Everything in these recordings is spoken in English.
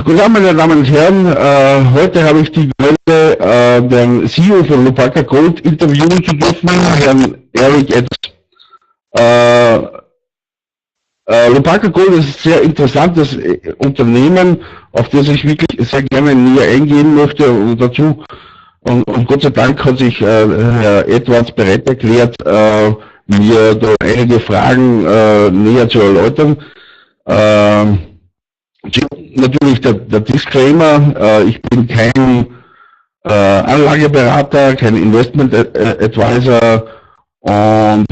Guten Abend, meine Damen und Herren. Heute habe ich die Freude, den CEO von Lupaka Gold interviewen zu dürfen, Herrn Eric Edwards. Lupaka Gold ist ein sehr interessantes Unternehmen, auf das ich wirklich sehr gerne näher eingehen möchte und dazu. Und Gott sei Dank hat sich Herr Edwards bereit erklärt, mir da einige Fragen näher zu erläutern. Natürlich der Disclaimer, ich bin kein Anlageberater, kein Investment Advisor und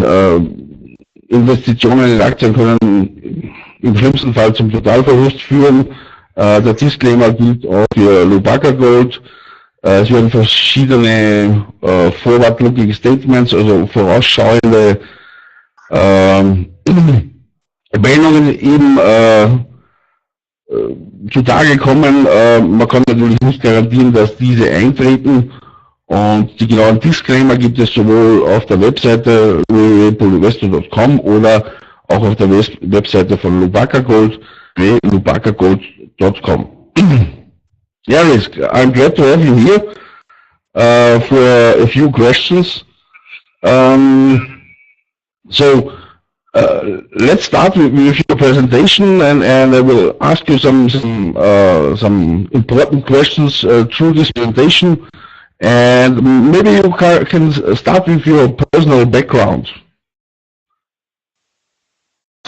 Investitionen in Aktien können im schlimmsten Fall zum Totalverlust führen. Der Disclaimer gilt auch für Lupaka Gold. Es werden verschiedene forward-looking Statements, also vorausschauende Meinungen eben zutage kommen. Man kann natürlich nicht garantieren, dass diese eintreten, und die genauen Disclaimer gibt es sowohl auf der Webseite bullVestor.com oder auch auf der Webseite von Lupaka Gold, lupakagold.com. Yaris, I'm glad to have you here for a few questions. Let's start with your presentation, and I will ask you some important questions through this presentation, and maybe you can start with your personal background.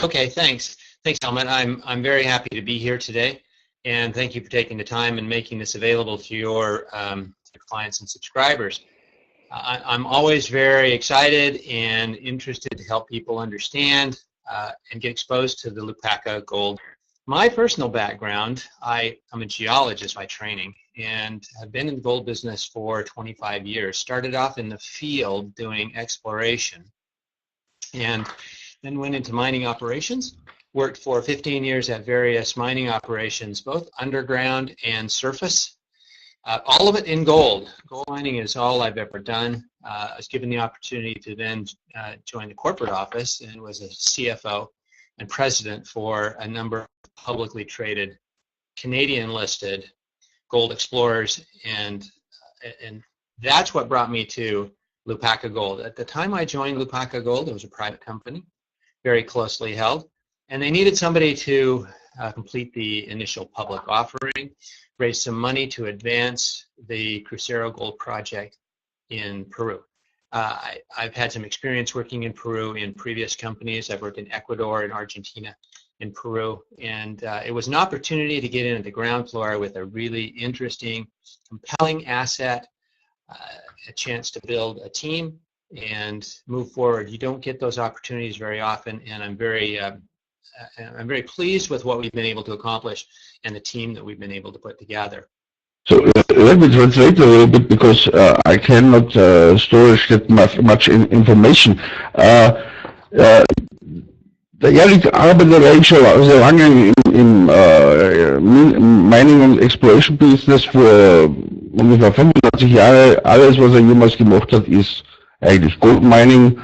Okay, thanks. Thanks, Helmut. I'm very happy to be here today, and thank you for taking the time and making this available to your clients and subscribers. I'm always very excited and interested to help people understand and get exposed to the Lupaka Gold. My personal background, I'm a geologist by training and have been in the gold business for 25 years. Started off in the field doing exploration and then went into mining operations. Worked for 15 years at various mining operations, both underground and surface. All of it in gold. Gold mining is all I've ever done. I was given the opportunity to then join the corporate office and was a CFO and president for a number of publicly traded Canadian listed gold explorers, and that's what brought me to Lupaka Gold. At the time I joined Lupaka Gold, it was a private company, very closely held, and they needed somebody to complete the initial public offering, raise some money to advance the Crucero Gold project in Peru. I've had some experience working in Peru in previous companies. I've worked in Ecuador, in Argentina, in Peru, and it was an opportunity to get into the ground floor with a really interesting, compelling asset, a chance to build a team and move forward. You don't get those opportunities very often, and I'm very pleased with what we've been able to accomplish and the team that we've been able to put together. So let me translate a little bit, because I cannot store that much information. Der Erik arbeitet eigentlich schon sehr lange im Mining und Exploration Business, für ungefähr 25 Jahre. Alles, was er jemals gemacht hat, ist eigentlich Gold Mining.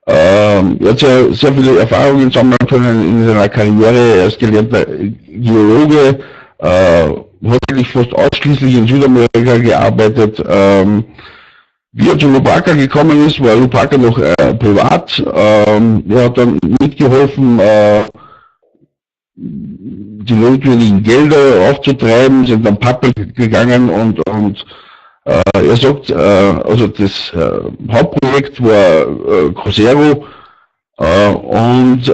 Er hat sehr viele Erfahrungen sammeln können in seiner Karriere. Er ist gelernter Geologe, hat eigentlich fast ausschließlich in Südamerika gearbeitet. Wie er zu Lupaka gekommen ist, war Lupaka noch privat. Er hat dann mitgeholfen, die notwendigen Gelder aufzutreiben, sind dann public gegangen, und er sagt, also das Hauptprojekt war Crucero, und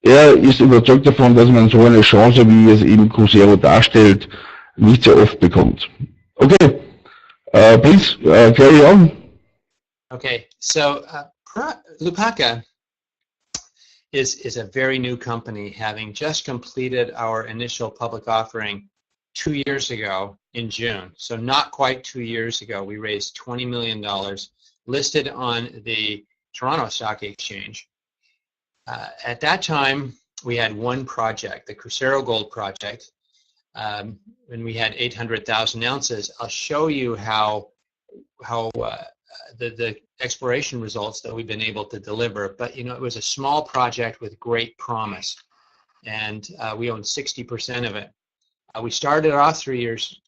er ist überzeugt davon, dass man so eine Chance, wie es eben Crucero darstellt, nicht sehr oft bekommt. Okay, please carry on. Okay, so Lupaka is a very new company, having just completed our initial public offering 2 years ago in June. So not quite 2 years ago, we raised $20 million, listed on the Toronto Stock Exchange. At that time, we had one project, the Crucero Gold project, and we had 800,000 ounces. I'll show you how the exploration results that we've been able to deliver. But you know, it was a small project with great promise, and we own 60% of it. We started off 3 years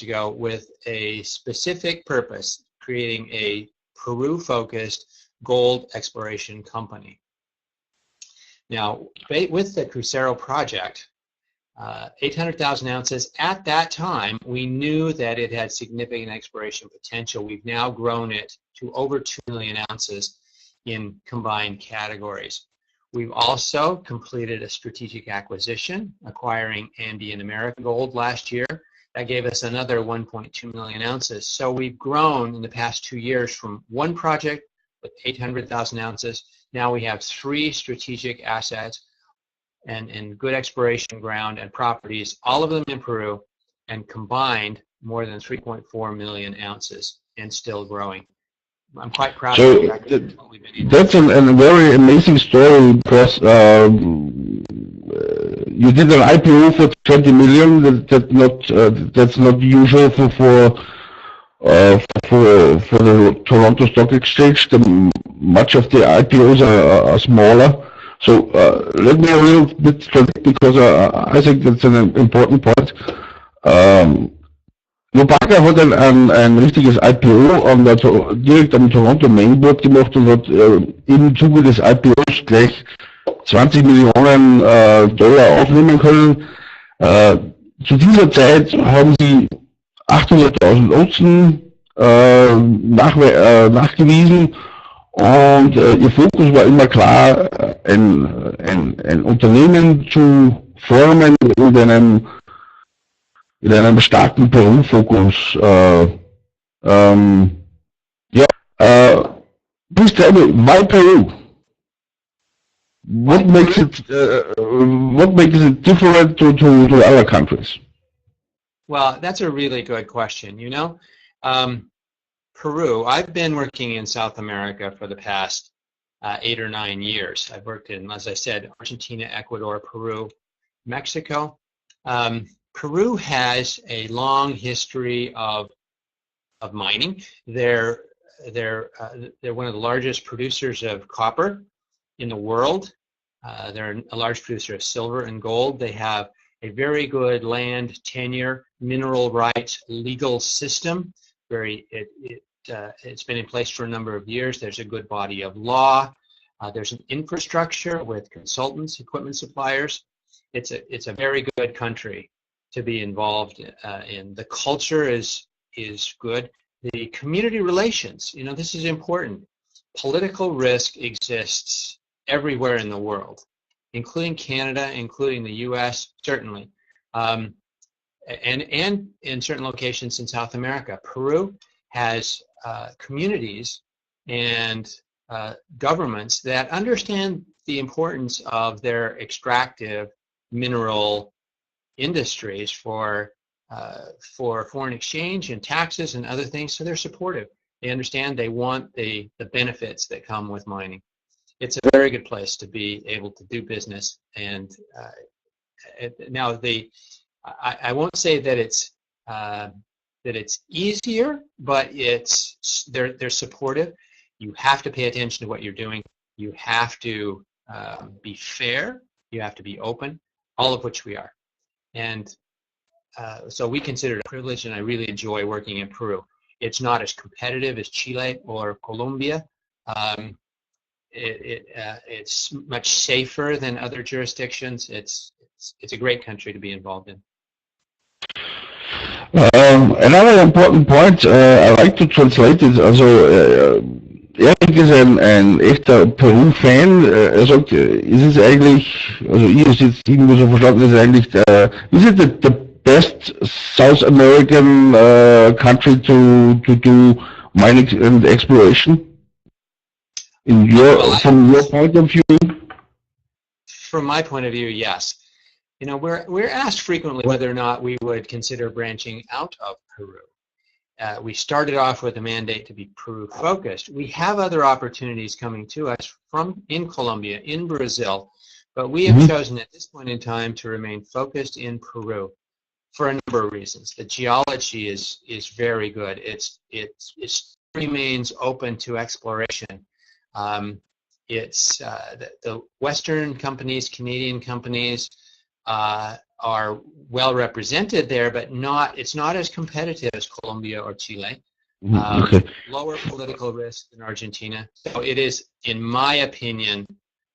ago with a specific purpose, creating a Peru-focused gold exploration company. Now, with the Crucero project, 800,000 ounces, at that time, we knew that it had significant exploration potential. We've now grown it to over 2 million ounces in combined categories. We've also completed a strategic acquisition, acquiring Andean American Gold last year. That gave us another 1.2 million ounces. So we've grown in the past 2 years from one project with 800,000 ounces. Now we have 3 strategic assets and good exploration ground and properties, all of them in Peru, and combined more than 3.4 million ounces and still growing. I'm quite proud of the fact that what we've been able to do. That's a very amazing story, because you did an IPO for 20 million. That's not usual for the Toronto Stock Exchange. Much of the IPOs are smaller. So let me a little bit translate, because I think that's an important point. Lupaka hat ein richtiges IPO direkt am Toronto Mainboard gemacht und hat im Zuge des IPOs gleich 20 Millionen Dollar aufnehmen können. Zu dieser Zeit haben sie 800.000 Unzen nachgewiesen, und ihr Fokus war immer klar, ein Unternehmen zu formen mit einem starken Peru-Fokus. Please tell me, why Peru? What makes it different to other countries? Well, that's a really good question. You know, Peru, I've been working in South America for the past 8 or 9 years. I've worked in, as I said, Argentina, Ecuador, Peru, Mexico. Peru has a long history of mining. They're one of the largest producers of copper in the world. They're a large producer of silver and gold. They have a very good land tenure, mineral rights legal system. It's been in place for a number of years. There's a good body of law. There's an infrastructure with consultants, equipment suppliers. It's a very good country to be involved in. The culture is good. The community relations, you know, this is important. Political risk exists everywhere in the world, including Canada, including the U.S., certainly, and in certain locations in South America. Peru has communities and governments that understand the importance of their extractive mineral industries for foreign exchange and taxes and other things, so they're supportive. They understand, they want the benefits that come with mining. It's a very good place to be able to do business. And now I won't say that it's easier, but they're supportive. You have to pay attention to what you're doing. You have to be fair. You have to be open, all of which we are. And so we consider it a privilege, and I really enjoy working in Peru. It's not as competitive as Chile or Colombia. It's much safer than other jurisdictions. It's a great country to be involved in. Another important point, I like to translate it. Also, Erik ist ein echter Peru-Fan. Er sagt, ist es eigentlich, also ich habe es jetzt irgendwo so verstanden, ist eigentlich, is it the best South American country to do mining and exploration? From your point of view? From my point of view, yes. You know, we're asked frequently whether or not we would consider branching out of Peru. We started off with a mandate to be Peru-focused. We have other opportunities coming to us in Colombia, in Brazil, but we have chosen at this point in time to remain focused in Peru for a number of reasons. The geology is very good. It remains open to exploration. The Western companies, Canadian companies, are well represented there, but it's not as competitive as Colombia or Chile. Okay. Lower political risk than Argentina. So it is, in my opinion,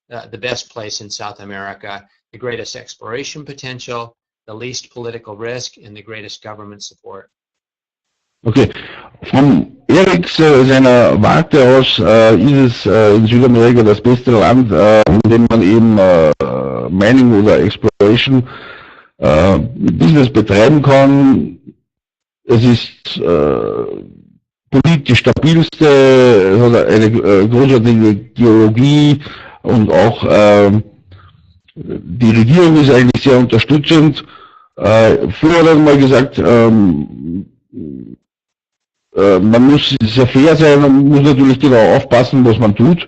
the best place in South America, the greatest exploration potential, the least political risk, and the greatest government support. Okay. Von Eriks seiner Warte aus ist es in Südamerika das beste Land, in dem man eben Mining oder Exploration Business betreiben kann. Es ist politisch stabilste, hat eine großartige Geologie und auch die Regierung ist eigentlich sehr unterstützend. Früher hat er mal gesagt, man muss sehr fair sein und muss natürlich genau aufpassen, was man tut.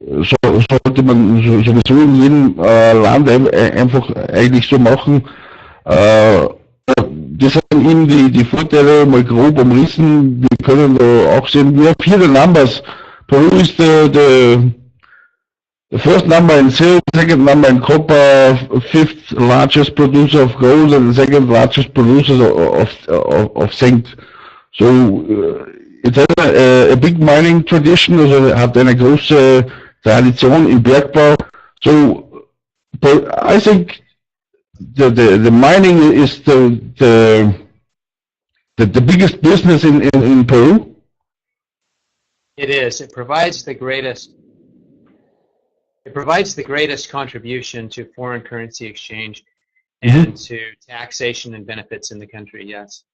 Sollte man sowieso in jedem Land einfach eigentlich so machen. Das sind eben die Vorteile mal grob umrissen. Wir können da auch sehen, wir have here the numbers. Peru is the first number in silver, second number in copper, fifth largest producer of gold, and the second largest producer of zinc. So it has a big mining tradition, also hat eine große Tradition im Bergbau. So I think the mining is the biggest business in Peru. It is. It provides the greatest contribution to foreign currency exchange and to taxation and benefits in the country. Yes.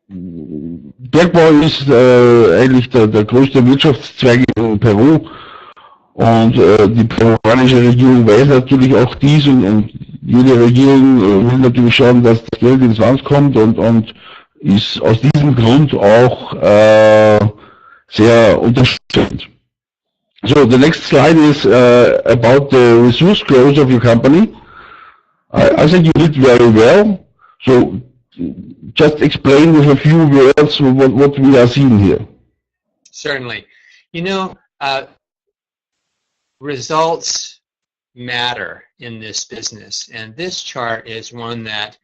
Bergbau ist eigentlich der größte Wirtschaftszweig in Peru und die peruanische Regierung weiß natürlich auch dies und jede Regierung will natürlich schauen, dass das Geld ins Land kommt und ist aus diesem Grund auch sehr unterstützend. So the next slide is about the resource growth of your company. I think you did very well. So just explain with a few words what we are seeing here. Certainly. You know, results matter in this business, and this chart is one that,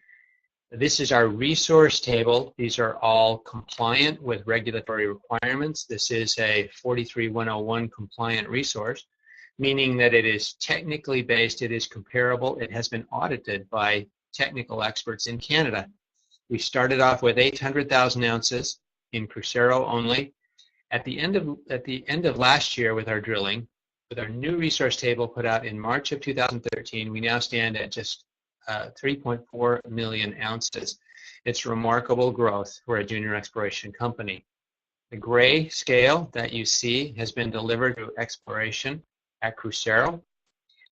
this is our resource table. These are all compliant with regulatory requirements. This is a 43101 compliant resource, meaning that it is technically based, it is comparable, it has been audited by technical experts in Canada. We started off with 800,000 ounces in Crucero only. At the end of last year with our drilling, with our new resource table put out in March of 2013, we now stand at just 3.4 million ounces. It's remarkable growth for a junior exploration company. The gray scale that you see has been delivered to exploration at Crucero.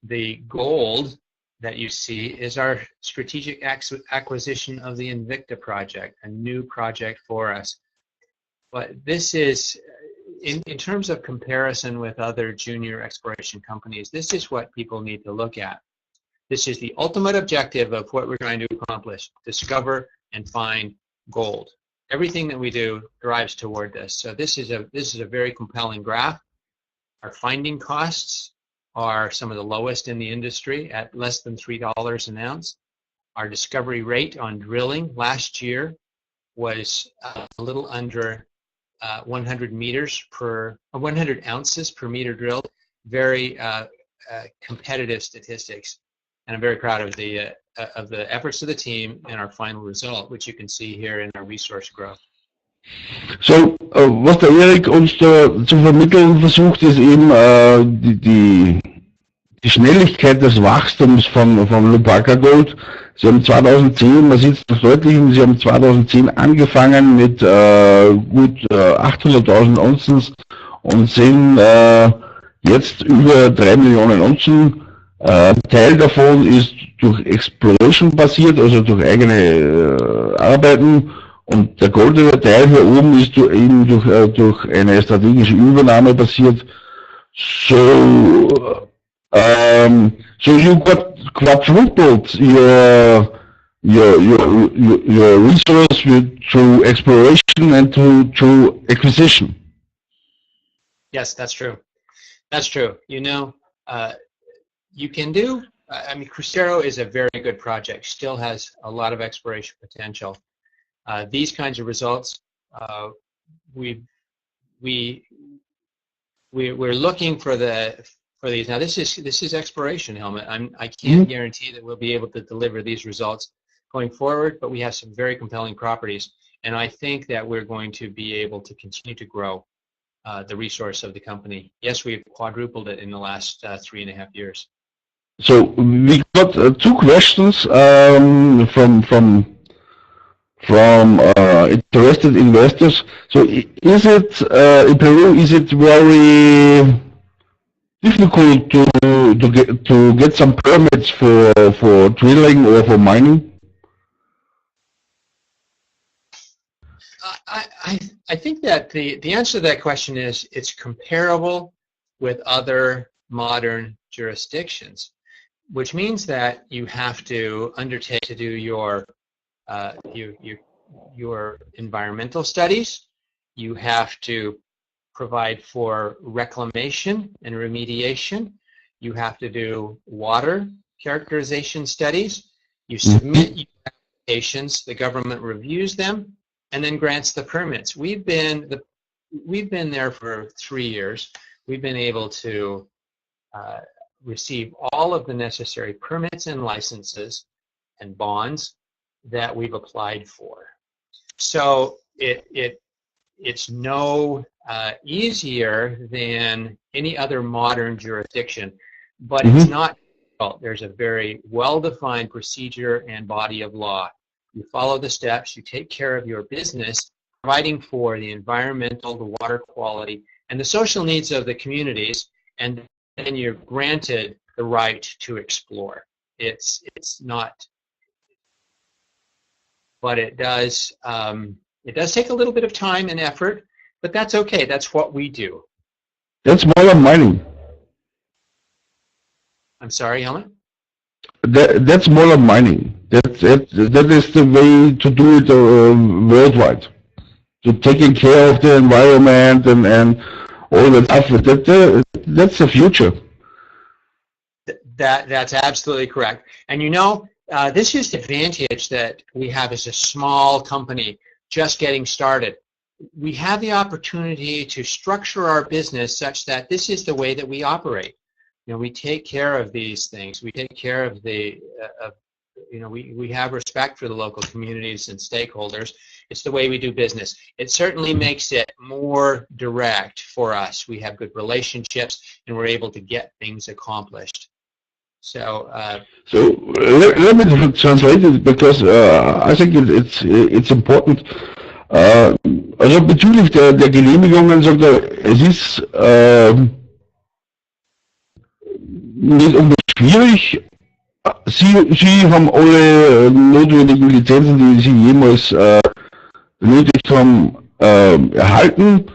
The gold that you see is our strategic acquisition of the Invicta project, a new project for us. But this is, in terms of comparison with other junior exploration companies, this is what people need to look at. This is the ultimate objective of what we're trying to accomplish: discover and find gold. Everything that we do drives toward this. So this is a very compelling graph. Our finding costs are some of the lowest in the industry at less than $3 an ounce. Our discovery rate on drilling last year was a little under 100 ounces per meter drilled. Very competitive statistics, and I'm very proud of the efforts of the team and our final result, which you can see here in our resource growth. So, was der Erik uns da zu vermitteln versucht, ist eben die Schnelligkeit des Wachstums von Lupaka Gold. Sie haben 2010, man sieht es noch deutlich, Sie haben 2010 angefangen mit gut 800.000 Unzen und sind jetzt über 3 Millionen Unzen. Ein Teil davon ist durch Exploration passiert, also durch eigene Arbeiten. Und der goldene Teil hier oben ist eben durch eine strategische Übernahme passiert. So you got quadrupled your resource through exploration and through acquisition. Yes, that's true. That's true. You know, you can do I mean, Crucero is a very good project, still has a lot of exploration potential. These kinds of results, we're looking for these. Now, this is exploration, Helmut. I can't guarantee that we'll be able to deliver these results going forward, but we have some very compelling properties, and I think that we're going to be able to continue to grow the resource of the company. Yes, we've quadrupled it in the last 3.5 years. So we got two questions from interested investors. So is it in Peru? Is it very difficult to get some permits for drilling or for mining? I think that the answer to that question is it's comparable with other modern jurisdictions, which means that you have to undertake to do your environmental studies. You have to provide for reclamation and remediation. You have to do water characterization studies. You submit your applications, the government reviews them, and then grants the permits. We've been there for 3 years. We've been able to receive all of the necessary permits and licenses and bonds that we've applied for. So it's no easier than any other modern jurisdiction, but it's not difficult. There's a very well-defined procedure and body of law. You follow the steps, you take care of your business, providing for the environmental, the water quality, and the social needs of the communities, and then you're granted the right to explore. It's not, but it does take a little bit of time and effort, but that's okay. That's what we do. That's more than mining. I'm sorry, Helmut? That's more than mining. That is the way to do it worldwide. To taking care of the environment and all that stuff. That's the future. That's absolutely correct. And you know, this is the advantage that we have as a small company just getting started. We have the opportunity to structure our business such that this is the way that we operate. You know, we take care of these things. We take care of the, you know, we have respect for the local communities and stakeholders. It's the way we do business. It certainly makes it more direct for us. We have good relationships, and we're able to get things accomplished. So let me translate it, because I think it's important. Also bezüglich der Genehmigungen sagt er, es ist nicht unbedingt schwierig. Sie haben alle notwendigen Lizenzen, die Sie jemals benötigt haben, erhalten.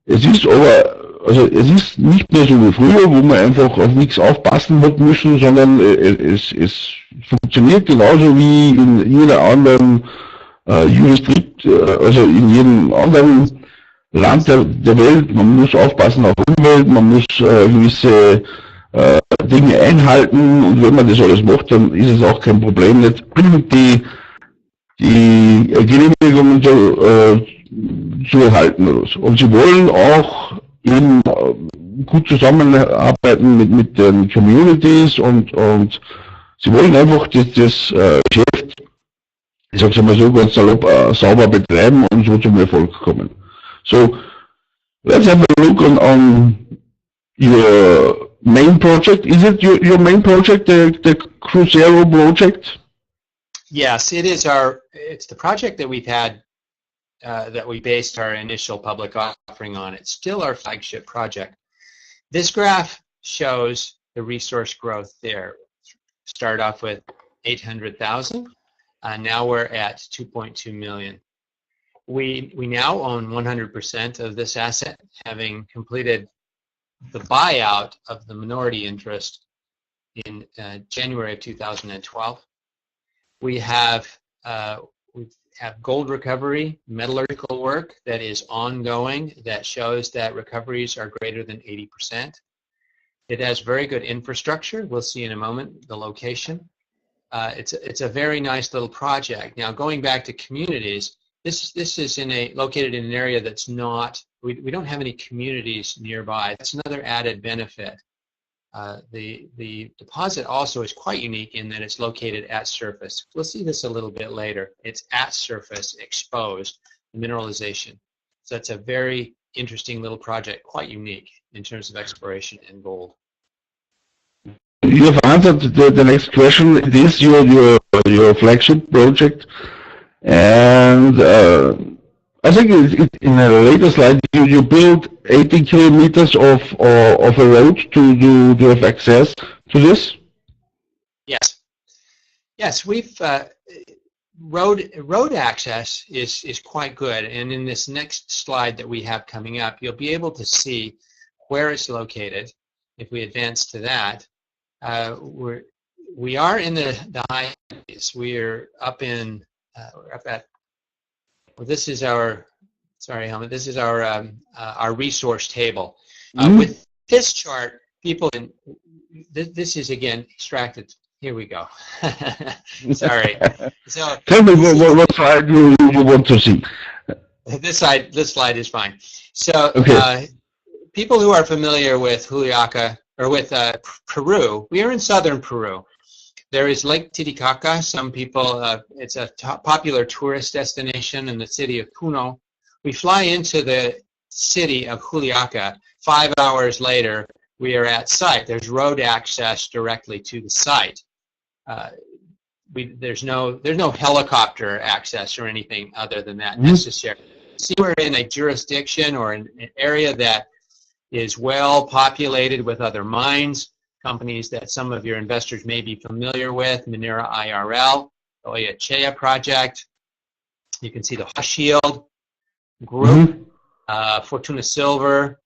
Es ist aber, also es ist nicht mehr so wie früher, wo man einfach auf nichts aufpassen hat müssen, sondern es funktioniert genauso wie in jeder anderen Jurisdikt, also in jedem anderen Land der Welt. Man muss aufpassen auf Umwelt, man muss gewisse Dinge einhalten, und wenn man das alles macht, dann ist es auch kein Problem, nicht die Genehmigungen zu erhalten oder so. Und sie wollen auch eben gut zusammenarbeiten mit den Communities, und sie wollen einfach das Geschäft, ich sag's einmal so ganz salopp, sauber betreiben und so zum Erfolg kommen. So, let's have a look on your main project. Is it your main project, the Crucero project? Yes, it is it's the project that we've had, that we based our initial public offering on. It's still our flagship project. This graph shows the resource growth there. Start off with 800,000. Now we're at 2.2 million. We now own 100% of this asset, having completed the buyout of the minority interest in January of 2012. We have gold recovery, metallurgical work that is ongoing that shows that recoveries are greater than 80%. It has very good infrastructure. We'll see in a moment the location. It's a very nice little project. Now, going back to communities, this is located in an area that's not, we don't have any communities nearby. That's another added benefit. The deposit also is quite unique in that it's located at surface. We'll see this a little bit later. It's at surface, exposed, mineralization. So it's a very interesting little project, quite unique in terms of exploration and gold. You have answered the next question. It is your flagship project, and I think in a later slide you built 80 kilometers of a road to have access to this. Yes, we've road access is quite good, and in this next slide that we have coming up, you'll be able to see where it's located. If we advance to that. We are in the high 80s. We're up at, well, this is our, sorry Helmut, this is our resource table. With this chart, people can, this is again extracted, here we go. Sorry. So tell me what slide you want to see. This slide is fine. So okay. People who are familiar with Juliaca, or with Peru, we are in southern Peru. There is Lake Titicaca. Some people, it's a popular tourist destination in the city of Puno. We fly into the city of Juliaca. 5 hours later, we are at site. There's road access directly to the site. There's no helicopter access or anything other than that necessary. See, we're in a jurisdiction or an area that is well populated with other mines, companies that some of your investors may be familiar with, Minera IRL, the Oyachea project. You can see the Shield Group, Fortuna Silver.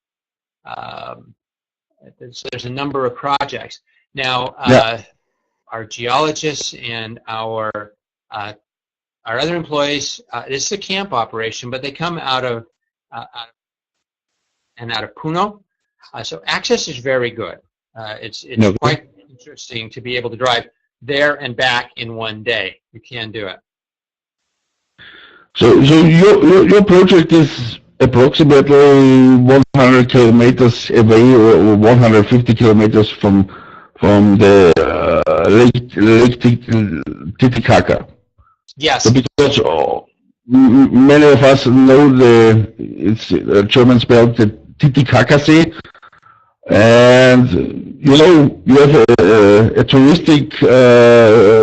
There's a number of projects. Now, our geologists and our other employees, this is a camp operation, but they come out of Puno. So access is very good. It's quite interesting to be able to drive there and back in one day. You can do it. So your project is approximately 100 kilometers away, or 150 kilometers from the Lake Titicaca. Yes. So because many of us know it's German spelled the Titicaca Sea, and you have a touristic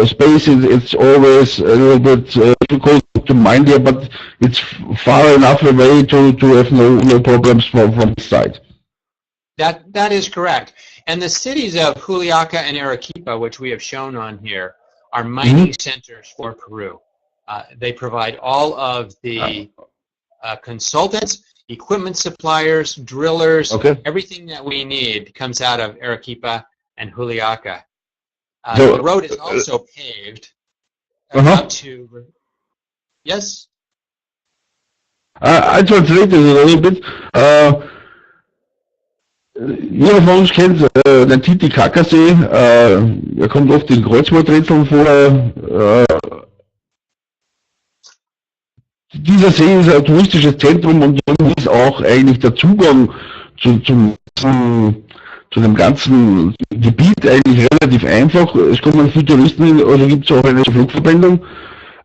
space. It's always a little bit difficult to mine there, but it's far enough away to have no problems from the side. That is correct. And the cities of Juliaca and Arequipa, which we have shown on here, are mining centers for Peru. They provide all of the consultants, equipment suppliers, drillers, everything that we need comes out of Arequipa and Juliaca. The road is also paved up to, yes? I translated it a little bit. Jeder von uns kennt den Titicaca-See. Kommt oft in Kreuzworträtseln vor. Dieser See ist ein touristisches Zentrum und dann ist auch eigentlich der Zugang zu dem ganzen Gebiet eigentlich relativ einfach. Es kommen viele Touristen hin, also gibt es auch eine Flugverbindung.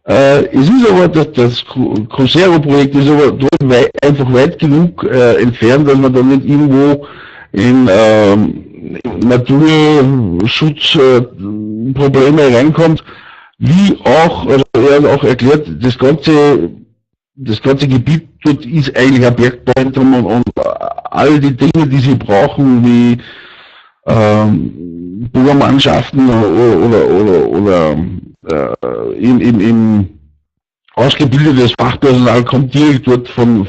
Es ist aber, das Cruzeiro-Projekt ist aber dort einfach weit genug entfernt, dass man da nicht irgendwo in Naturschutzprobleme reinkommt. Wie auch, also er hat auch erklärt, das ganze Gebiet dort ist eigentlich ein Bergbauenzentrum und all die Dinge, die sie brauchen, wie Bohrmannschaften oder im ausgebildetes Fachpersonal kommt direkt dort von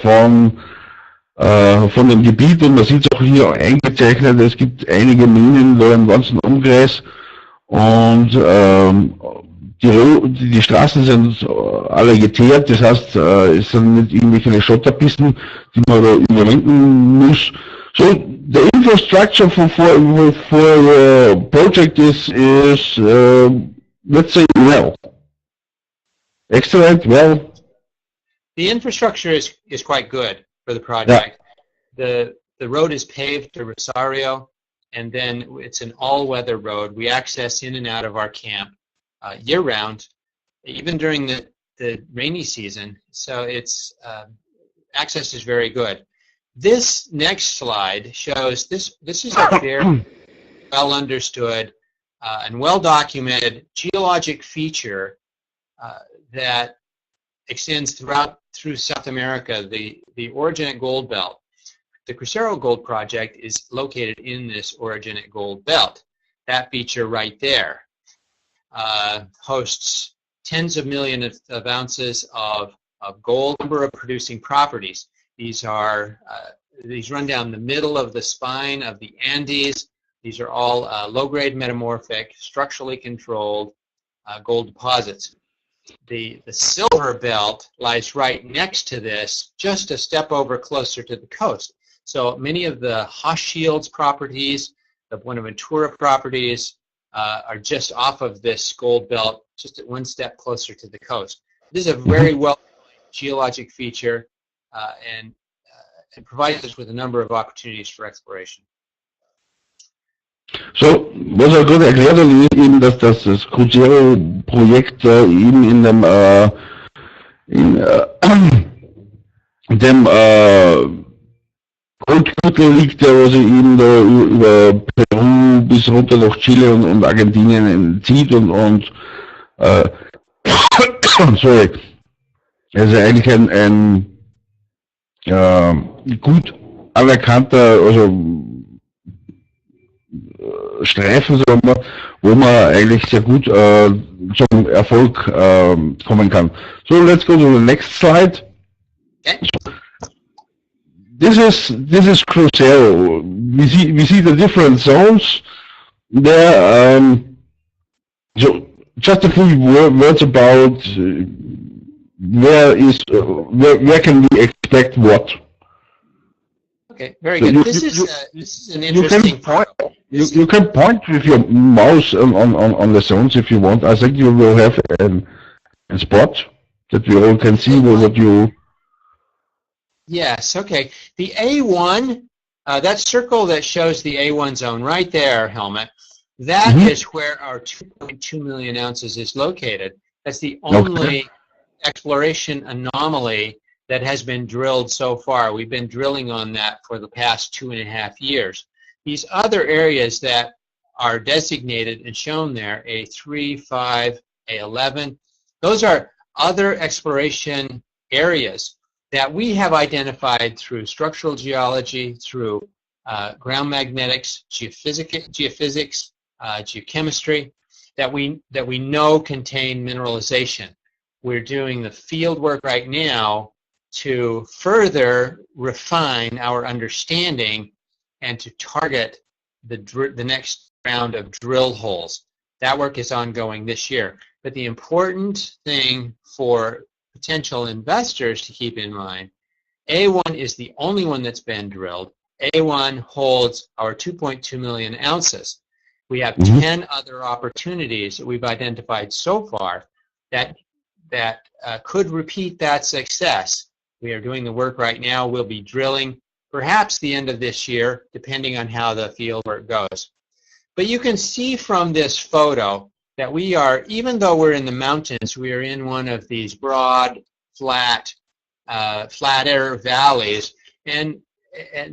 dem Gebiet, und man sieht es auch hier eingezeichnet, es gibt einige Minen da im ganzen Umkreis, und die Straßen sind alle geteert, das heißt, es sind nicht irgendwelche Schotterpisten, die man da überwinden muss, So the infrastructure for the project is let's say well, excellent, well. The infrastructure is quite good for the Yeah. project. The road is paved to Rosario, and then it's an all-weather road. We access in and out of our camp year-round, even during the rainy season. So it's access is very good. This next slide shows this is a very well understood and well documented geologic feature that extends through South America, the orogenic gold belt. The Crucero Gold Project is located in this orogenic gold belt. That feature right there hosts tens of millions of ounces of gold, number of producing properties. These run down the middle of the spine of the Andes. These are all low-grade metamorphic, structurally controlled gold deposits. The silver belt lies right next to this, just a step over closer to the coast. So many of the Hochschild's properties, the Buenaventura properties, are just off of this gold belt, just at one step closer to the coast. This is a very well geologic feature and provides us with a number of opportunities for exploration. So, was er gut erklärt eben, dass das Crucero-Projekt eben in dem Goldgürtel liegt, der also eben da über Peru bis runter nach Chile und Argentinien zieht und sorry, also eigentlich ein gut anerkannter, also Streifen, sagen wir, wo man eigentlich sehr gut zum Erfolg kommen kann. So, let's go to the next slide. Okay. This is Crucero. We see the different zones there. So just a few words about where can we expect what. Okay, very good. This is an interesting point. You can point with your mouse on the zones if you want. I think you will have a spot that we all can see what you. Yes, okay. The A1, that circle that shows the A1 zone right there, Helmut, that is where our 2.2 million ounces is located. That's the only exploration anomaly that has been drilled so far. We've been drilling on that for the past 2.5 years. These other areas that are designated and shown there, A3, 5, A11, those are other exploration areas that we have identified through structural geology, through ground magnetics, geophysics, geochemistry, that we know contain mineralization. We're doing the field work right now to further refine our understanding and to target the next round of drill holes. That work is ongoing this year. But the important thing for potential investors to keep in mind, A1 is the only one that's been drilled. A1 holds our 2.2 million ounces. We have 10 other opportunities that we've identified so far that could repeat that success. We are doing the work right now. We'll be drilling perhaps the end of this year, depending on how the field work goes. But you can see from this photo that we are, even though we're in the mountains, we are in one of these broad, flat air valleys. And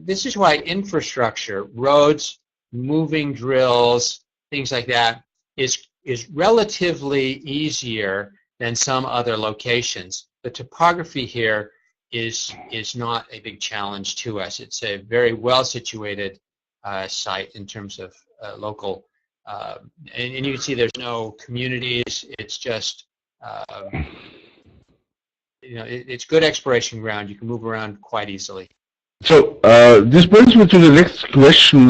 this is why infrastructure, roads, moving drills, things like that, is relatively easier than some other locations. The topography here is not a big challenge to us. It's a very well situated site in terms of local, and you can see there's no communities. It's just it's good exploration ground. You can move around quite easily. So this brings me to the next question,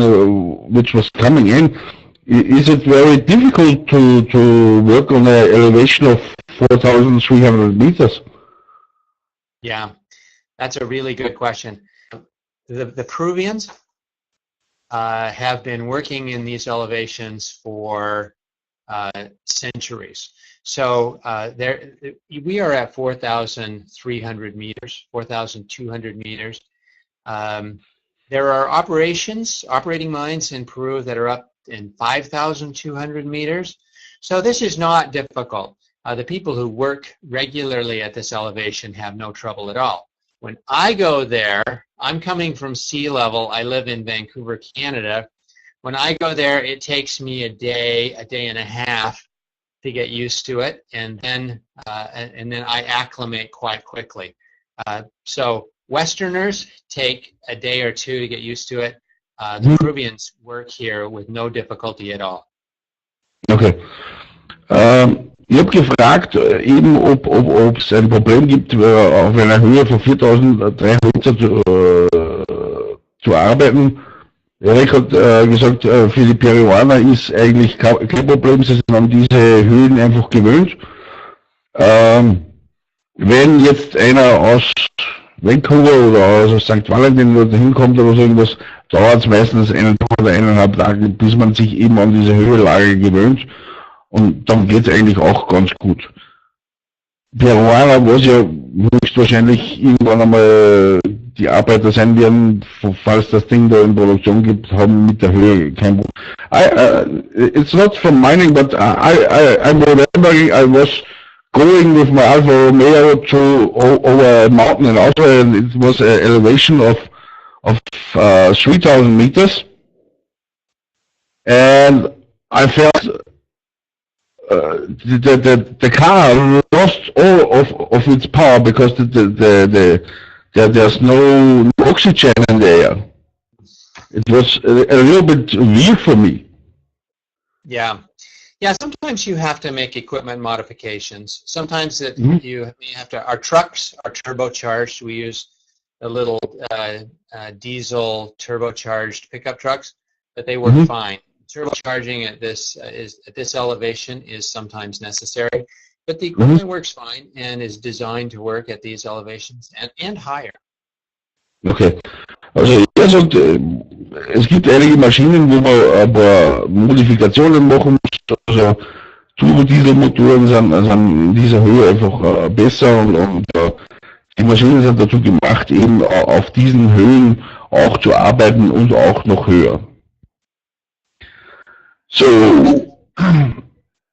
which was coming in. Is it very difficult to work on an elevation of 4,300 meters? Yeah, that's a really good question. The Peruvians, have been working in these elevations for centuries. So we are at 4,300 meters, 4,200 meters. There are operating mines in Peru that are up in 5,200 meters. So this is not difficult. The people who work regularly at this elevation have no trouble at all. When I go there, I'm coming from sea level. I live in Vancouver, Canada. When I go there, it takes me a day and a half to get used to it, and then I acclimate quite quickly. So Westerners take a day or two to get used to it. The Peruvians work here with no difficulty at all. Okay. Ich habe gefragt, eben ob es ein Problem gibt, auf einer Höhe von 4.300 zu arbeiten. Erik hat gesagt, für die Peruaner ist eigentlich kein Problem, sie sind an diese Höhen einfach gewöhnt. Wenn jetzt einer aus Vancouver oder aus St. Valentin oder hinkommt oder so irgendwas, dauert es meistens 1 oder 1,5 Tage, bis man sich eben an diese Höhenlage gewöhnt. Und dann geht es eigentlich auch ganz gut. Peruaner, was ja höchstwahrscheinlich irgendwann einmal die Arbeiter sein werden, falls das Ding da in Produktion gibt, haben mit der Höhe kein Problem. It's not from mining, but I'm remembering I was going with my Alfa Romeo over a mountain in Austria, and it was an elevation of 3,000 meters, and I felt the car lost all of its power because there's no oxygen in the air. It was a little bit weird for me. Yeah, sometimes you have to make equipment modifications. Sometimes you have to. Our trucks are turbocharged. We use the little diesel turbocharged pickup trucks, but they work fine. Turbocharging at this elevation is sometimes necessary, but the equipment works fine and is designed to work at these elevations and higher. Okay. Also er sagt, es gibt einige Maschinen, wo man ein paar Modifikationen machen muss. Also Turbodieselmotoren sind in dieser Höhe einfach besser und die Maschinen sind dazu gemacht, eben auf diesen Höhen auch zu arbeiten und auch noch höher. So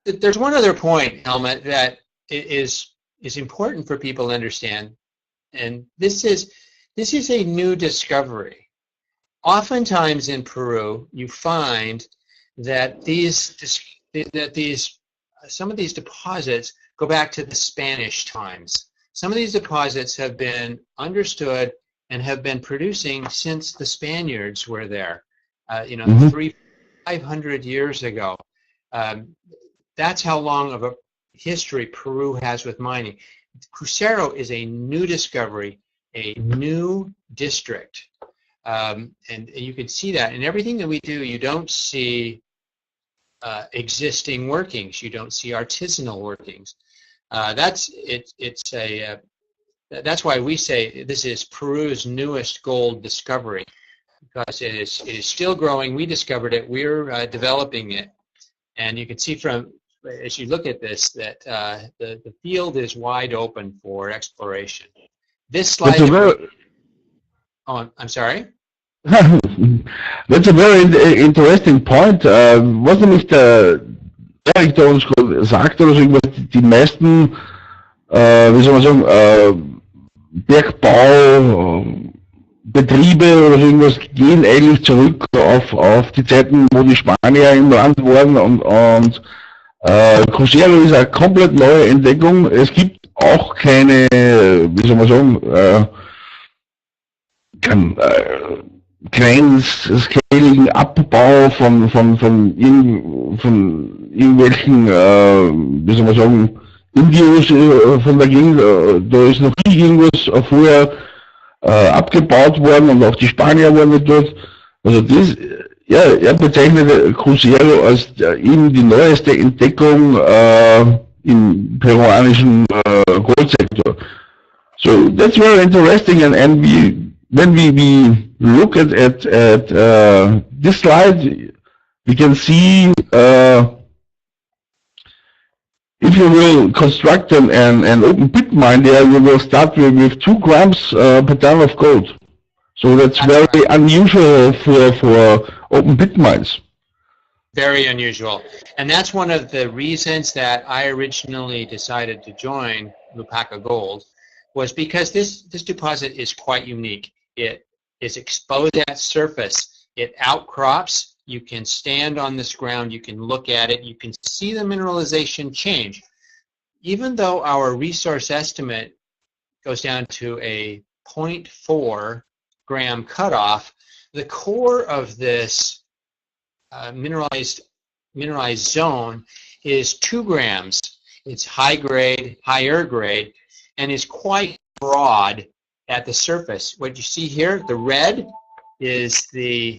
there's one other point, Helmut, that is important for people to understand, and this is a new discovery. Oftentimes in Peru, you find that some of these deposits go back to the Spanish times. Some of these deposits have been understood and have been producing since the Spaniards were there. 500 years ago. That's how long of a history Peru has with mining. Crucero is a new discovery, a new district. And you can see that in everything that we do. You don't see existing workings. You don't see artisanal workings. That's why we say this is Peru's newest gold discovery, because it is still growing. We discovered it. We're developing it, and you can see from as you look at this that the field is wide open for exploration. This slide. I'm sorry. That's a very interesting point. Was nämlich der Erik da uns sagt, oder so, die meisten, wie soll man sagen, Bergbaubetriebe oder so irgendwas gehen eigentlich zurück auf die Zeiten, wo die Spanier im Land waren, und Crucero ist eine komplett neue Entdeckung. Es gibt auch keine, wie soll man sagen, kleinscaligen Abbau von irgendwelchen, wie soll man sagen, Indios von der Gegend. Da ist noch nie irgendwas vorher abgebaut worden, und auch die Spanier waren nicht dort. Also das, ja, er bezeichnet Crucero als eben die neueste Entdeckung im peruanischen Goldsektor. So that's very interesting, and when we look at this slide, we can see if you will construct an open pit mine there, you will start with 2 grams per ton of gold. So that's very unusual for open pit mines. Very unusual. And that's one of the reasons that I originally decided to join Lupaka Gold, was because this deposit is quite unique. It is exposed at surface. It outcrops. You can stand on this ground. You can look at it. You can see the mineralization change. Even though our resource estimate goes down to a 0.4 gram cutoff, the core of this mineralized zone is 2 grams. It's high grade, higher grade, and is quite broad at the surface. What you see here, the red is the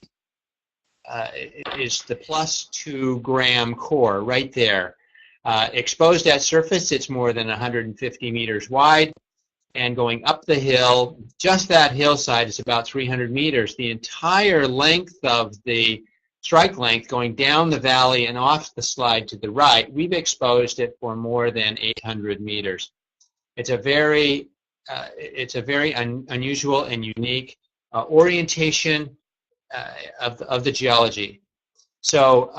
plus 2 gram core right there. Exposed at surface, it's more than 150 meters wide, and going up the hill, just that hillside is about 300 meters. The entire length of the strike length going down the valley and off the slide to the right, we've exposed it for more than 800 meters. It's a very unusual and unique orientation of the geology. So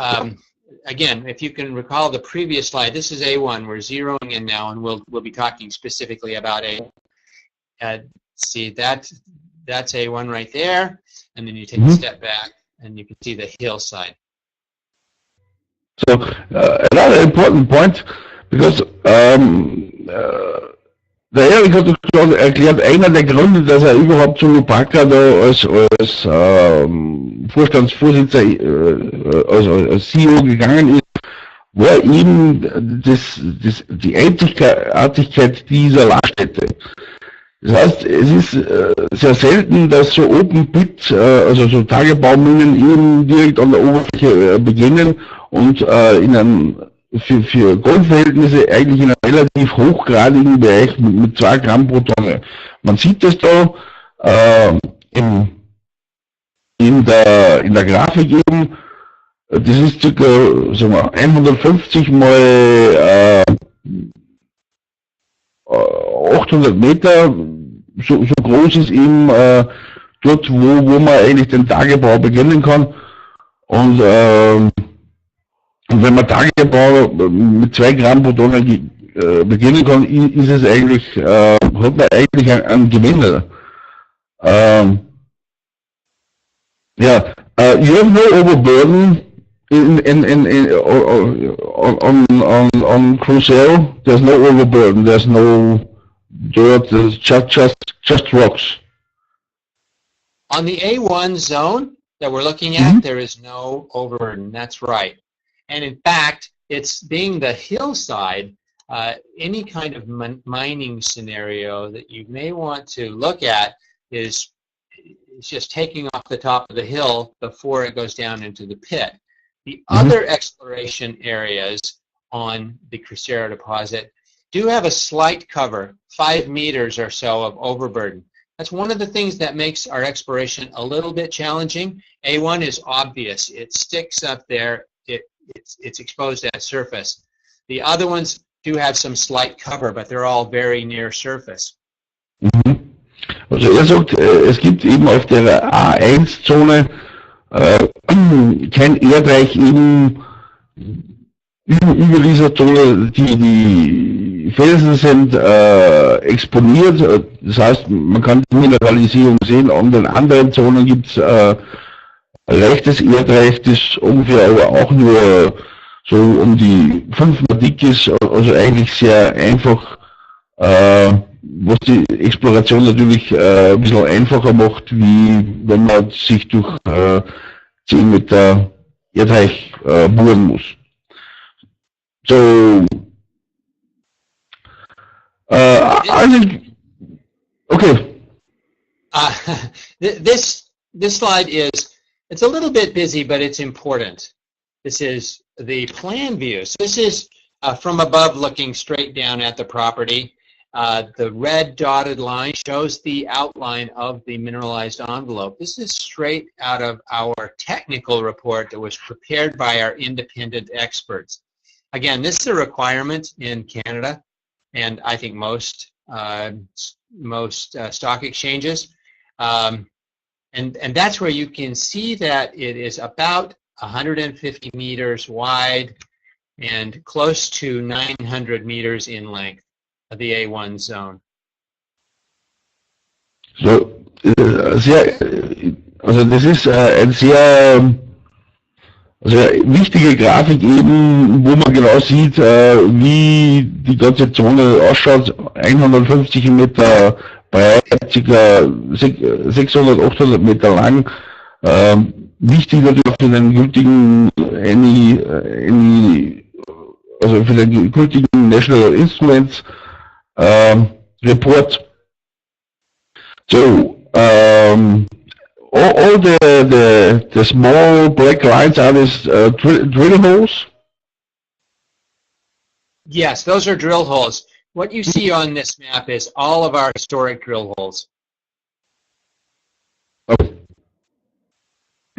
again, if you can recall the previous slide, this is A1. We're zeroing in now, and we'll be talking specifically about A1. See that's A1 right there, and then you take a step back, and you can see the hillside. So another important point, because der Erik hat uns schon erklärt, einer der Gründe, dass überhaupt zu Lupaka da als Vorstandsvorsitzender, als CEO gegangen ist, war eben die Einzigartigkeit dieser Lagstätte. Das heißt, es ist sehr selten, dass so Open Pit, also so Tagebauminen eben direkt an der Oberfläche beginnen und für Goldverhältnisse eigentlich in einem relativ hochgradigen Bereich mit 2 Gramm pro Tonne. Man sieht das da in der Grafik eben. Das ist ca. 150 mal 800 Meter, so groß ist eben dort, wo man eigentlich den Tagebau beginnen kann. Und wenn man Tagebau mit 2 Gramm pro Tonne beginnen kann, ist es eigentlich, hat man eigentlich einen Gewinner. Yeah, you have no overburden on Cruzeiro. There's no overburden. There's no dirt. There's just rocks. On the A1 zone that we're looking at, there is no overburden. That's right. And in fact, it's being the hillside. Any kind of mining scenario that you may want to look at is just taking off the top of the hill before it goes down into the pit. The other exploration areas on the Cruzeiro deposit do have a slight cover, 5 meters or so of overburden. That's one of the things that makes our exploration a little bit challenging. A1 is obvious. It sticks up there. It's exposed at surface. The other ones do have some slight cover, but they're all very near surface. Also sagt, es gibt eben auf der A1-Zone kein Erdreich eben über dieser Zone. Die Felsen sind exponiert, das heißt, man kann die Mineralisierung sehen. An den anderen Zonen gibt es leichtes Erdreich, das ungefähr aber auch nur so um die 5 Mal dick ist, also eigentlich sehr einfach, was die Exploration natürlich ein bisschen einfacher macht, wie wenn man sich durch 10 Meter Erdreich bohren muss. So, okay. This slide it's a little bit busy, but it's important. This is the plan view. So this is from above looking straight down at the property. The red dotted line shows the outline of the mineralized envelope. This is straight out of our technical report that was prepared by our independent experts. Again, this is a requirement in Canada, and I think most stock exchanges. And that's where you can see that it is about 150 meters wide and close to 900 meters in length of the A1 zone. So, also das ist ein sehr, sehr wichtige Grafik eben, wo man genau sieht, wie die ganze Zone ausschaut. 150 Meter breit, ca. 600, 800 Meter lang. Wichtig natürlich für den gültigen also für den gültigen National Instruments report. So all the small black lines are these drill holes? Yes, those are drill holes. What you see on this map is all of our historic drill holes. Okay.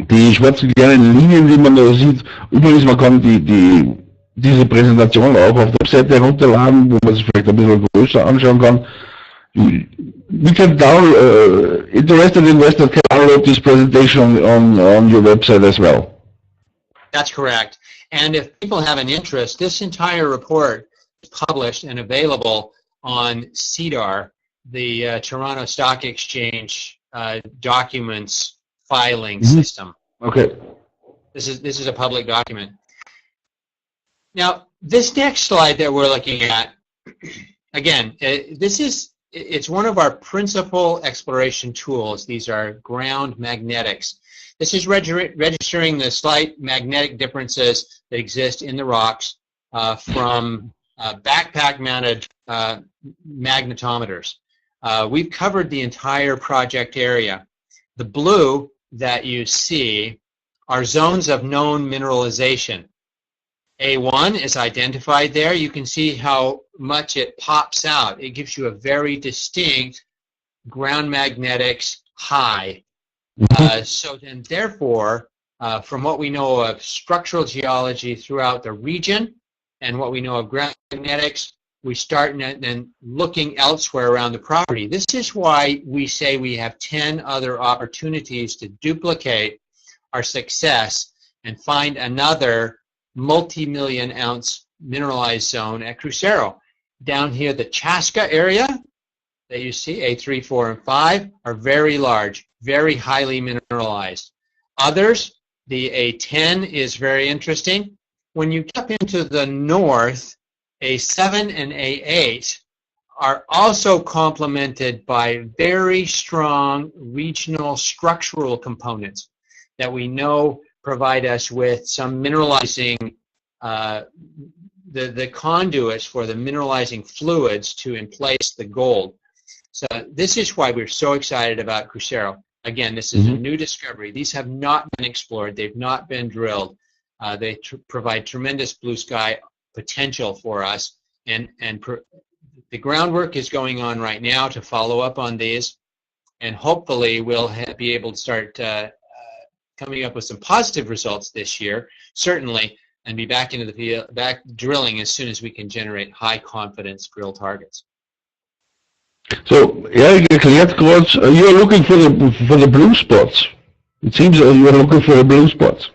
Die schwarzen kleinen Linien, die man da sieht, übrigens man kann diese Präsentation auch auf der Webseite herunterladen, wo man sich vielleicht ein bisschen größer anschauen kann. We can download, interested investors can download this presentation on your website as well. That's correct. And if people have an interest, this entire report is published and available on CDAR, the Toronto Stock Exchange documents filing system. Okay. This is a public document. Now, this next slide that we're looking at, again, it's one of our principal exploration tools. These are ground magnetics. This is registering the slight magnetic differences that exist in the rocks from backpack-mounted magnetometers. We've covered the entire project area. The blue that you see are zones of known mineralization. A1 is identified there. You can see how much it pops out. It gives you a very distinct ground magnetics high. So then, therefore, from what we know of structural geology throughout the region and what we know of ground magnetics, we start then looking elsewhere around the property. This is why we say we have 10 other opportunities to duplicate our success and find another multi-million ounce mineralized zone at Crucero. Down here, the Chaska area that you see, A3, 4, and 5, are very large, very highly mineralized. Others, the A10 is very interesting. When you get up into the north, A7 and A8 are also complemented by very strong regional structural components that we know provide us with some mineralizing, the conduits for the mineralizing fluids to emplace the gold. So this is why we're so excited about Crucero. Again, this is a new discovery. These have not been explored. They've not been drilled. They provide tremendous blue sky potential for us. And the groundwork is going on right now to follow up on these. And hopefully we'll be able to start coming up with some positive results this year, certainly, and be back into the field, back drilling as soon as we can generate high confidence drill targets. So, Eric erklärt kurz, you're looking for the blue spots. It seems you're looking for the blue spots.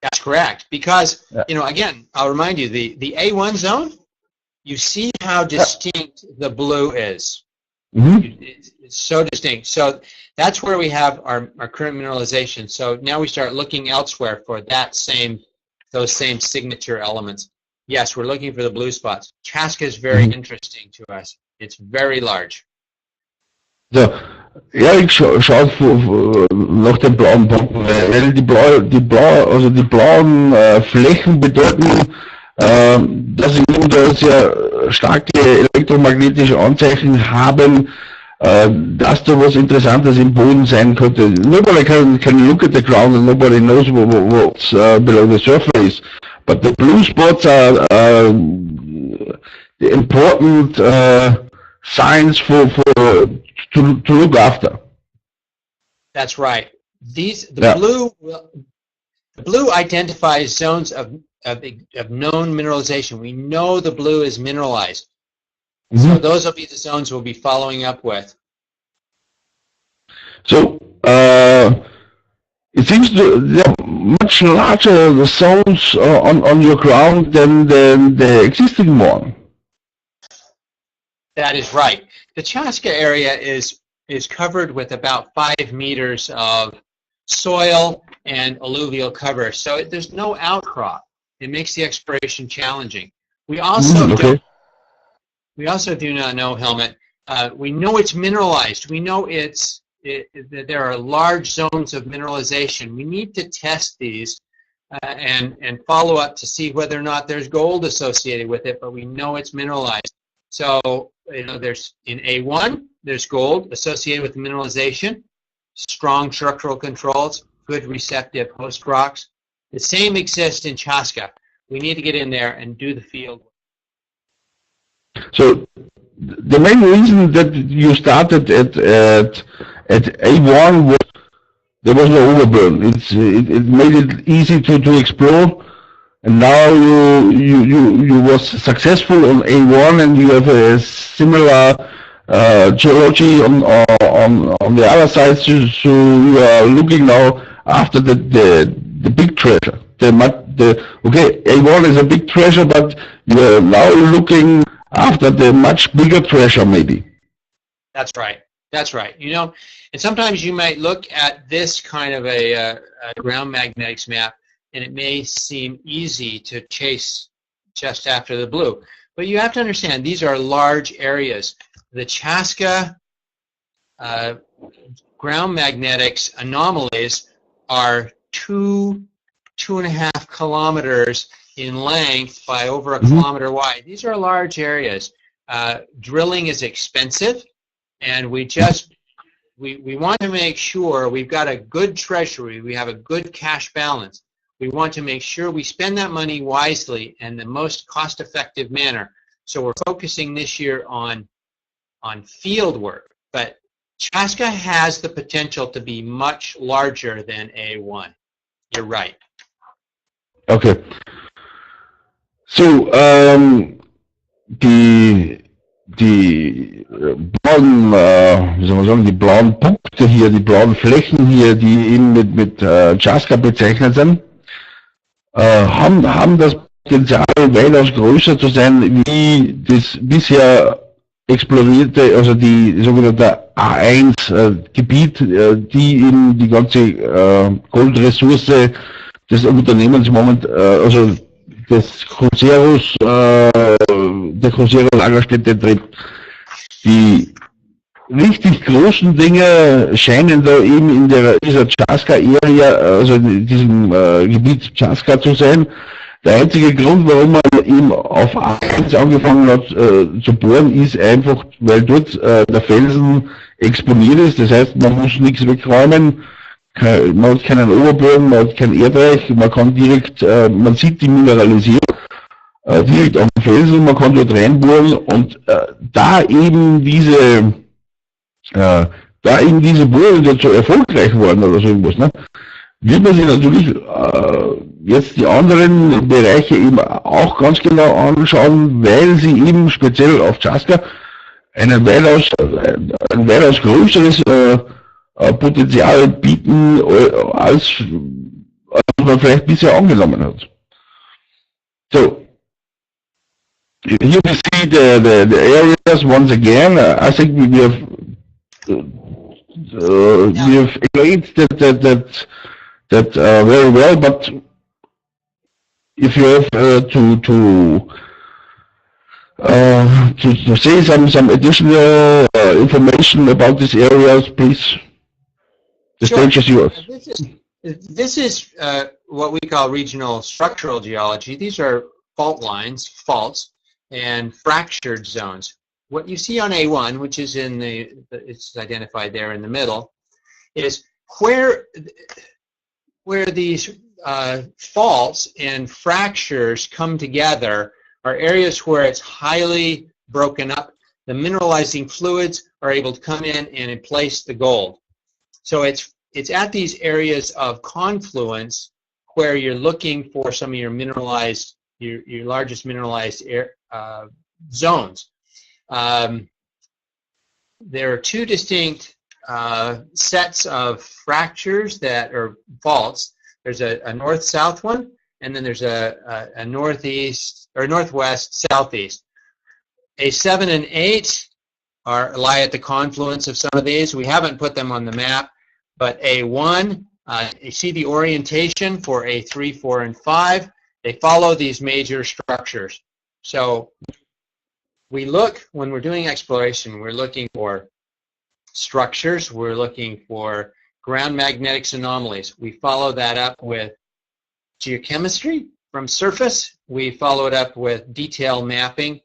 That's correct, because, you know, again, I'll remind you, the A1 zone, you see how distinct the blue is. It's so distinct. So that's where we have our current mineralization. So now we start looking elsewhere for those same signature elements. Yes, we're looking for the blue spots. Chaska is very interesting to us. It's very large. So, Erik schaut nach den blauen Punkten, weil die blauen Flächen bedeuten, dass sie da sehr starke elektromagnetische Anzeichen haben, dass da was Interessantes im Boden sein könnte. Nobody can look at the ground and nobody knows what's below the surface. But the blue spots are the important signs to look after. That's right. The blue identifies zones of known mineralization. We know the blue is mineralized. So those will be the zones we'll be following up with. So it seems they're much larger the zones on your ground than the existing one. That is right. The Chaska area is covered with about 5 meters of soil and alluvial cover, so there's no outcrop. It makes the exploration challenging. We also do not know, Helmut. We know it's mineralized. We know that there are large zones of mineralization. We need to test these and follow up to see whether or not there's gold associated with it, but we know it's mineralized. So, there's in A1, there's gold associated with mineralization, strong structural controls, good receptive host rocks. The same exists in Chaska. We need to get in there and do the field. So the main reason that you started at A1 was there was no overburn. It made it easy to explore, and now you was successful on A1, and you have a similar geology on the other side. So you are looking now after the big treasure. Okay, A1 is a big treasure, but you are now looking after the much bigger treasure, maybe. That's right. That's right. And sometimes you might look at this kind of a ground magnetics map, and it may seem easy to chase just after the blue. But you have to understand, these are large areas. The Chaska ground magnetics anomalies are 2.5 kilometers in length by over a kilometer wide. These are large areas. Drilling is expensive, and we want to make sure we've got a good treasury, we have a good cash balance. We want to make sure we spend that money wisely in the most cost-effective manner. So we're focusing this year on field work, but Chaska has the potential to be much larger than A1. You're right. Okay. So die blauen, wie soll man sagen, die blauen Punkte hier, die blauen Flächen hier, die eben mit Chaska bezeichnet sind, haben das Potenzial, weitaus größer zu sein, wie das bisher explorierte, also die sogenannte A1-Gebiet, die eben die ganze Goldressource des Unternehmens also des Cruzeros, der Crucero-Lagerstätte trägt. Die richtig großen Dinge scheinen da eben in dieser Chaska-Area, also in diesem Gebiet Chaska zu sein. Der einzige Grund, warum man eben auf A1 angefangen hat zu bohren, ist einfach, weil dort der Felsen exponiert ist. Das heißt, man muss nichts wegräumen. Man hat keinen Oberboden, man hat kein Erdreich, man kann direkt, man sieht die Mineralisierung direkt auf dem Felsen, man kann dort reinbohren und da eben diese Bohrungen dort so erfolgreich waren oder so irgendwas, ne, wird man sich natürlich jetzt die anderen Bereiche eben auch ganz genau anschauen, weil sie eben speziell auf Chaska ein weitaus größeres Potenzial bieten, als man vielleicht bisher angenommen hat. So, here we see the areas once again. I think we have explained that very well, but if you have to say some additional information about these areas, please. The stage is yours. This is what we call regional structural geology. These are fault lines, faults, and fractured zones. What you see on A1, which is it's identified there in the middle, is where these faults and fractures come together are areas where it's highly broken up. the mineralizing fluids are able to come in and replace the gold. So it's at these areas of confluence where you're looking for some of your mineralized, your largest mineralized zones. There are two distinct sets of fractures that are faults. There's a north-south one, and then there's a northeast or northwest-southeast. A7 and 8 lie at the confluence of some of these. We haven't put them on the map, but A1, you see the orientation for A3, 4, and 5. They follow these major structures. So we look, when we're doing exploration, we're looking for structures, we're looking for ground magnetics anomalies. We follow that up with geochemistry from surface. We follow it up with detail mapping,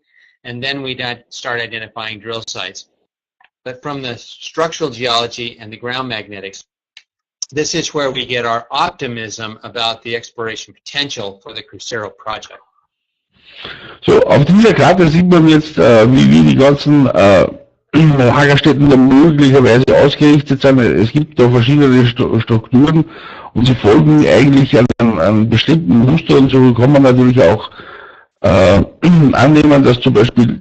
and then we start identifying drill sites. But from the structural geology and the ground magnetics, this is where we get our optimism about the exploration potential for the Crucero project. So, auf dieser Karte sieht man jetzt, wie die ganzen Lagerstätten da möglicherweise ausgerichtet sind. Es gibt da verschiedene Strukturen und sie folgen eigentlich an bestimmten Mustern. So kann man natürlich auch annehmen, dass zum Beispiel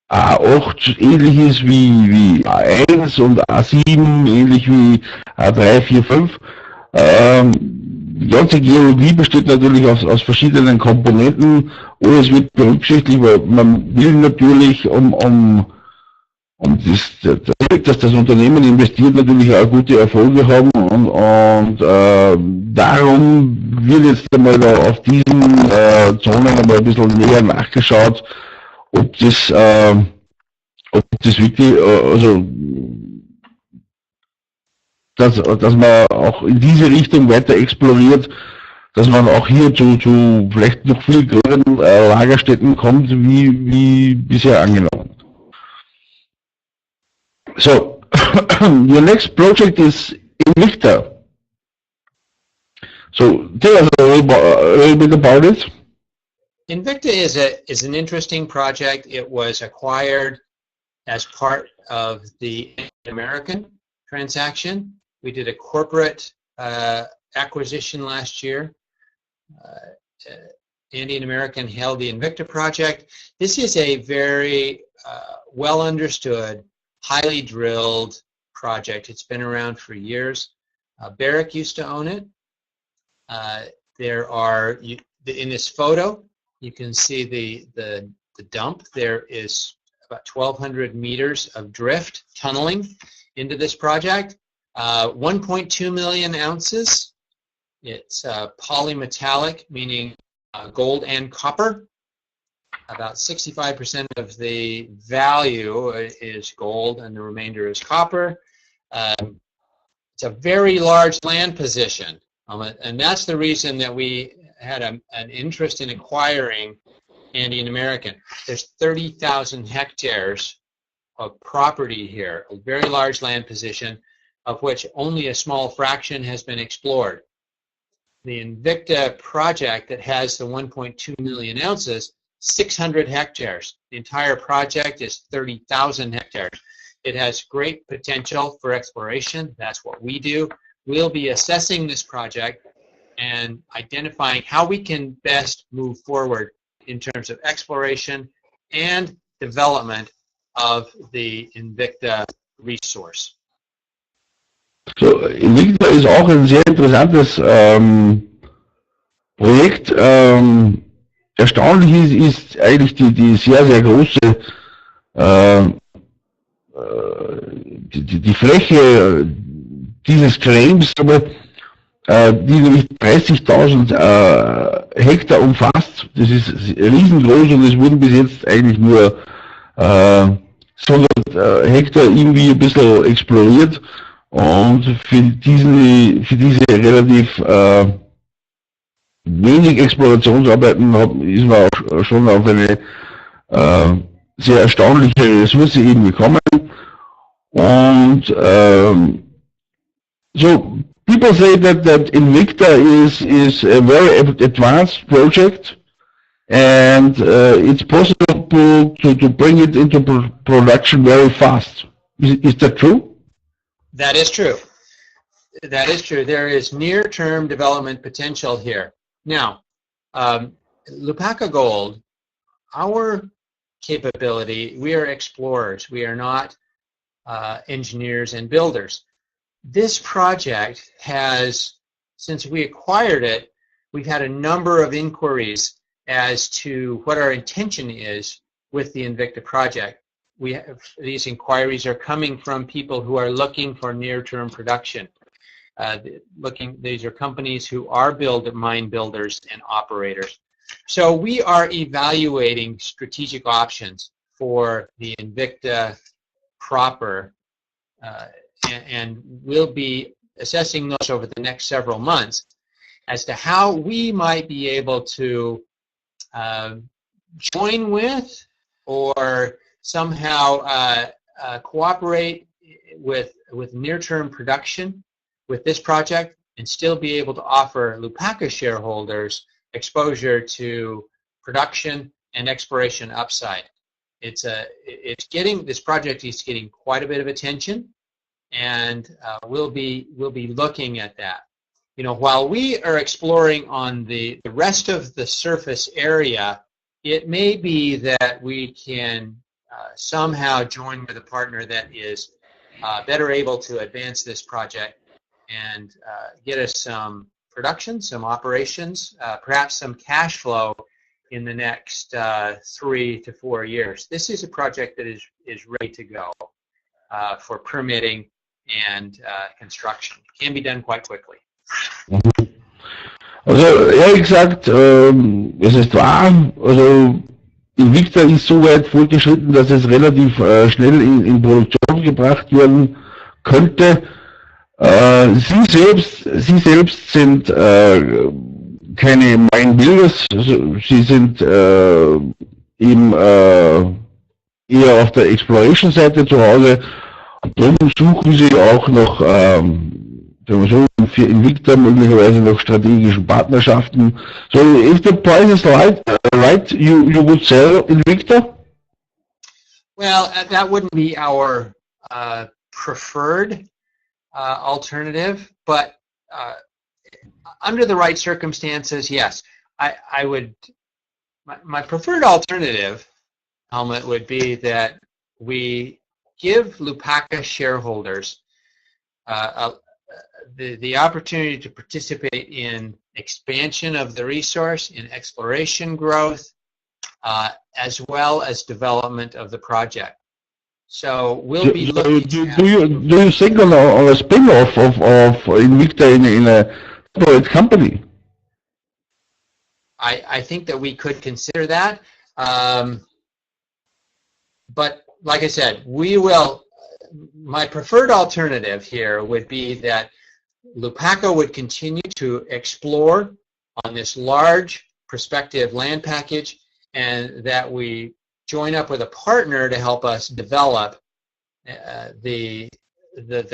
A8 ähnlich ist wie A1 und A7 ähnlich wie A3, 4, 5. Die ganze Geologie besteht natürlich aus verschiedenen Komponenten und es wird berücksichtigt, weil man will natürlich, dass das Unternehmen investiert, natürlich auch gute Erfolge haben und darum wird jetzt einmal da auf diesen Zonen einmal ein bisschen näher nachgeschaut, ob das wirklich, also dass man auch in diese Richtung weiter exploriert, dass man auch hier zu vielleicht noch viel größeren Lagerstätten kommt, wie bisher angenommen. So, your next project is Invicta. So, tell us a little bit about it. Invicta is an interesting project. It was acquired as part of the American transaction. We did a corporate acquisition last year. Indian American held the Invicta project. This is a very well understood, highly drilled project. It's been around for years. Barrick used to own it. There are, in this photo, you can see the dump. There is about 1,200 meters of drift tunneling into this project. 1.2 million ounces. It's polymetallic, meaning gold and copper. About 65% of the value is gold and the remainder is copper. It's a very large land position, and that's the reason that we had an interest in acquiring Indian American. There's 30,000 hectares of property here, a very large land position, of which only a small fraction has been explored. The Invicta project that has the 1.2 million ounces, 600 hectares. The entire project is 30,000 hectares. It has great potential for exploration. That's what we do. We'll be assessing this project and identifying how we can best move forward in terms of exploration and development of the Invicta resource. So, Invicta ist auch ein sehr interessantes Projekt. Erstaunlich ist eigentlich die sehr, sehr große die Fläche dieses Claims, die nämlich 30.000 Hektar umfasst. Das ist riesengroß und es wurden bis jetzt eigentlich nur 100 Hektar irgendwie ein bisschen exploriert. Und für diese relativ wenig Explorationsarbeiten ist man auch schon auf eine sehr erstaunliche Ressource eben gekommen. Und so people say that Invicta is a very advanced project. and it's possible to bring it into production very fast. Is that true? That is true. That is true. There is near-term development potential here. Now, Lupaka Gold, our capability, we are explorers. We are not engineers and builders. This project has, since we acquired it, we've had a number of inquiries as to what our intention is with the Invicta project. These inquiries are coming from people who are looking for near-term production. These are companies who are mine builders and operators. So we are evaluating strategic options for the Invicta proper, and we'll be assessing those over the next several months as to how we might be able to join with or somehow cooperate with near-term production with this project and still be able to offer Lupaka shareholders exposure to production and exploration upside. This project is getting quite a bit of attention, and we'll be looking at that. You know, while we are exploring on the rest of the surface area, it may be that we can somehow join with a partner that is better able to advance this project and get us some production, some operations, perhaps some cash flow in the next 3 to 4 years. This is a project that is ready to go for permitting and construction. It can be done quite quickly. Also, ehrlich gesagt, es ist wahr, also Invicta ist so weit fortgeschritten, dass es relativ schnell in Produktion gebracht werden könnte. Sie selbst sind keine Mine Builders, sie sind eben eher auf der Exploration-Seite zu Hause. Darum suchen sie auch noch für Invicta möglicherweise noch strategischen Partnerschaften. So if the price is right, you would sell Invicta? Well, that wouldn't be our preferred alternative, but under the right circumstances, yes, I would. My preferred alternative, Helmut, would be that we give Lupaka shareholders the opportunity to participate in expansion of the resource, in exploration growth, as well as development of the project. So we'll be looking. Do you think on a spin-off of Invicta in a separate company? I think that we could consider that, but like I said, we will. My preferred alternative here would be that Lupaka would continue to explore on this large prospective land package, and that we join up with a partner to help us develop the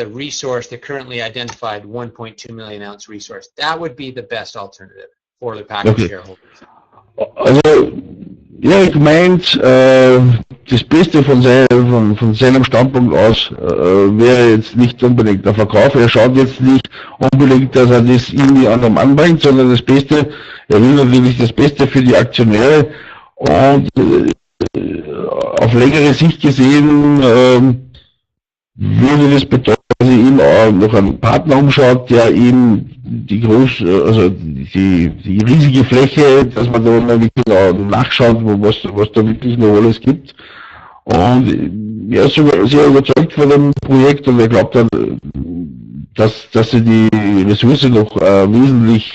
resource, the currently identified 1.2 million ounce resource. That would be the best alternative for Lupaka shareholders. Also, Erik meint, das Beste von seinem Standpunkt aus wäre jetzt nicht unbedingt der Verkauf. Er schaut jetzt nicht unbedingt, dass er das irgendwie anderem anbringt, sondern das Beste, er will natürlich das Beste für die Aktionäre, und auf längere Sicht gesehen würde das bedeuten, dass er ihm auch noch einen Partner umschaut, der ihm die riesige Fläche, dass man da mal genau nachschaut, was da wirklich noch alles gibt. Und er ist sehr überzeugt von dem Projekt, und er glaubt dann, dass sie die Ressource noch wesentlich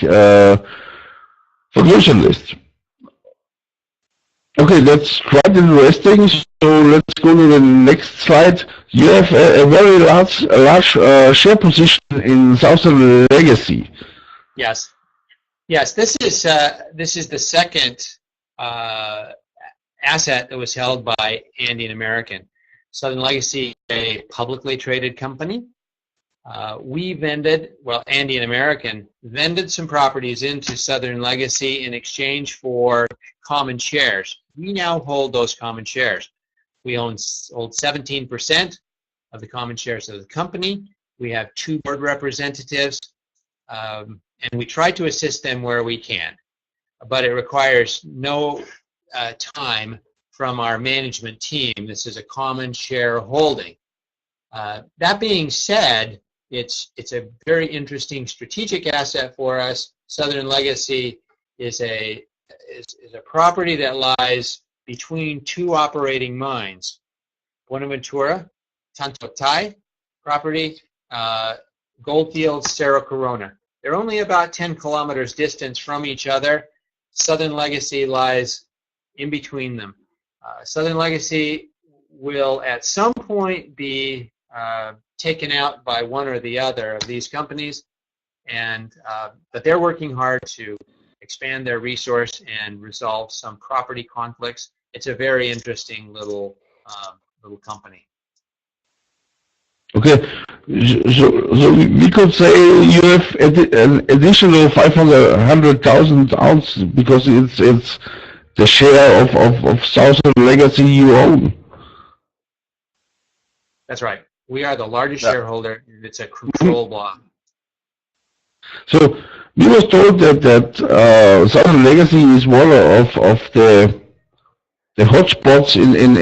vergrößern lässt. Okay, that's quite interesting. So let's go to the next slide. You have a very large share position in Southern Legacy. Yes, this is the second asset that was held by Andean American. Southern Legacy, a publicly traded company. We vended, well, Andy and American vended some properties into Southern Legacy in exchange for common shares. We now hold those common shares. We hold 17% of the common shares of the company. We have 2 board representatives, and we try to assist them where we can. But it requires no time from our management team. This is a common share holding. That being said, it's a very interesting strategic asset for us. Southern Legacy is a property that lies between 2 operating mines. Buenaventura, Tantotai property, Goldfields, Cerro Corona. They're only about 10 kilometers distance from each other. Southern Legacy lies in between them. Southern Legacy will at some point be taken out by one or the other of these companies, and but they're working hard to expand their resource and resolve some property conflicts. It's a very interesting little company. Okay, so we could say you have an additional 500,000 ounces because it's the share of Southern Legacy you own. That's right. We are the largest shareholder. It's a control block. So we were told that Southern Legacy is one of the hotspots in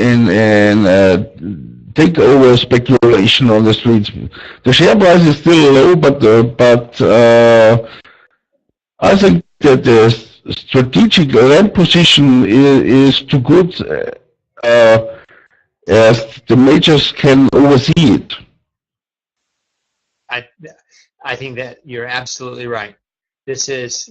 takeover speculation on the streets. The share price is still low, but I think that the strategic land position is too good as the majors can oversee it. I think that you're absolutely right. This is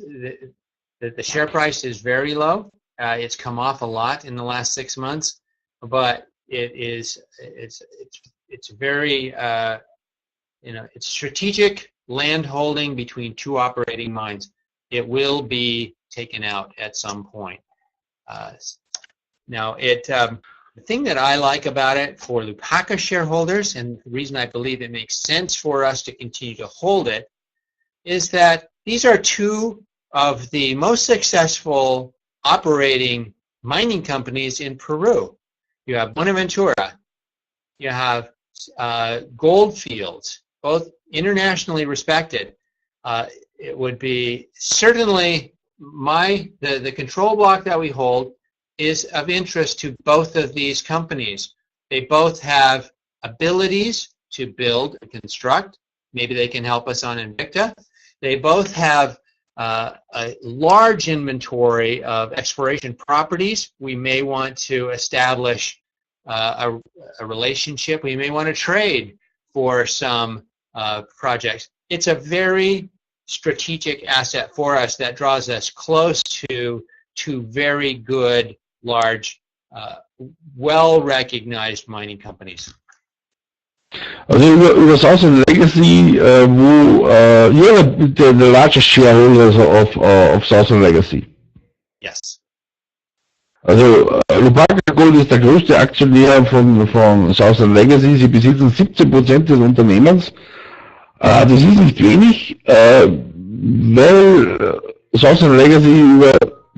the share price is very low. It's come off a lot in the last 6 months, but it's very it's strategic land holding between 2 operating mines. It will be taken out at some point. Now the thing that I like about it for Lupaka shareholders, and the reason I believe it makes sense for us to continue to hold it, is that these are 2 of the most successful operating mining companies in Peru. You have Buenaventura, you have Goldfields, both internationally respected. It would be certainly the control block that we hold is of interest to both of these companies. They both have abilities to build and construct. Maybe they can help us on Invicta. They both have a large inventory of exploration properties. We may want to establish a relationship. We may want to trade for some projects. It's a very strategic asset for us that draws us close to 2 very good, large, well-recognized mining companies. It was also Legacy who you're the largest shareholders of Southern Legacy. Yes. Also Lupaka Gold ist der größte Aktionär von Southern Legacy. Sie besitzen 17% des Unternehmens. Das ist nicht wenig, weil Southern Legacy über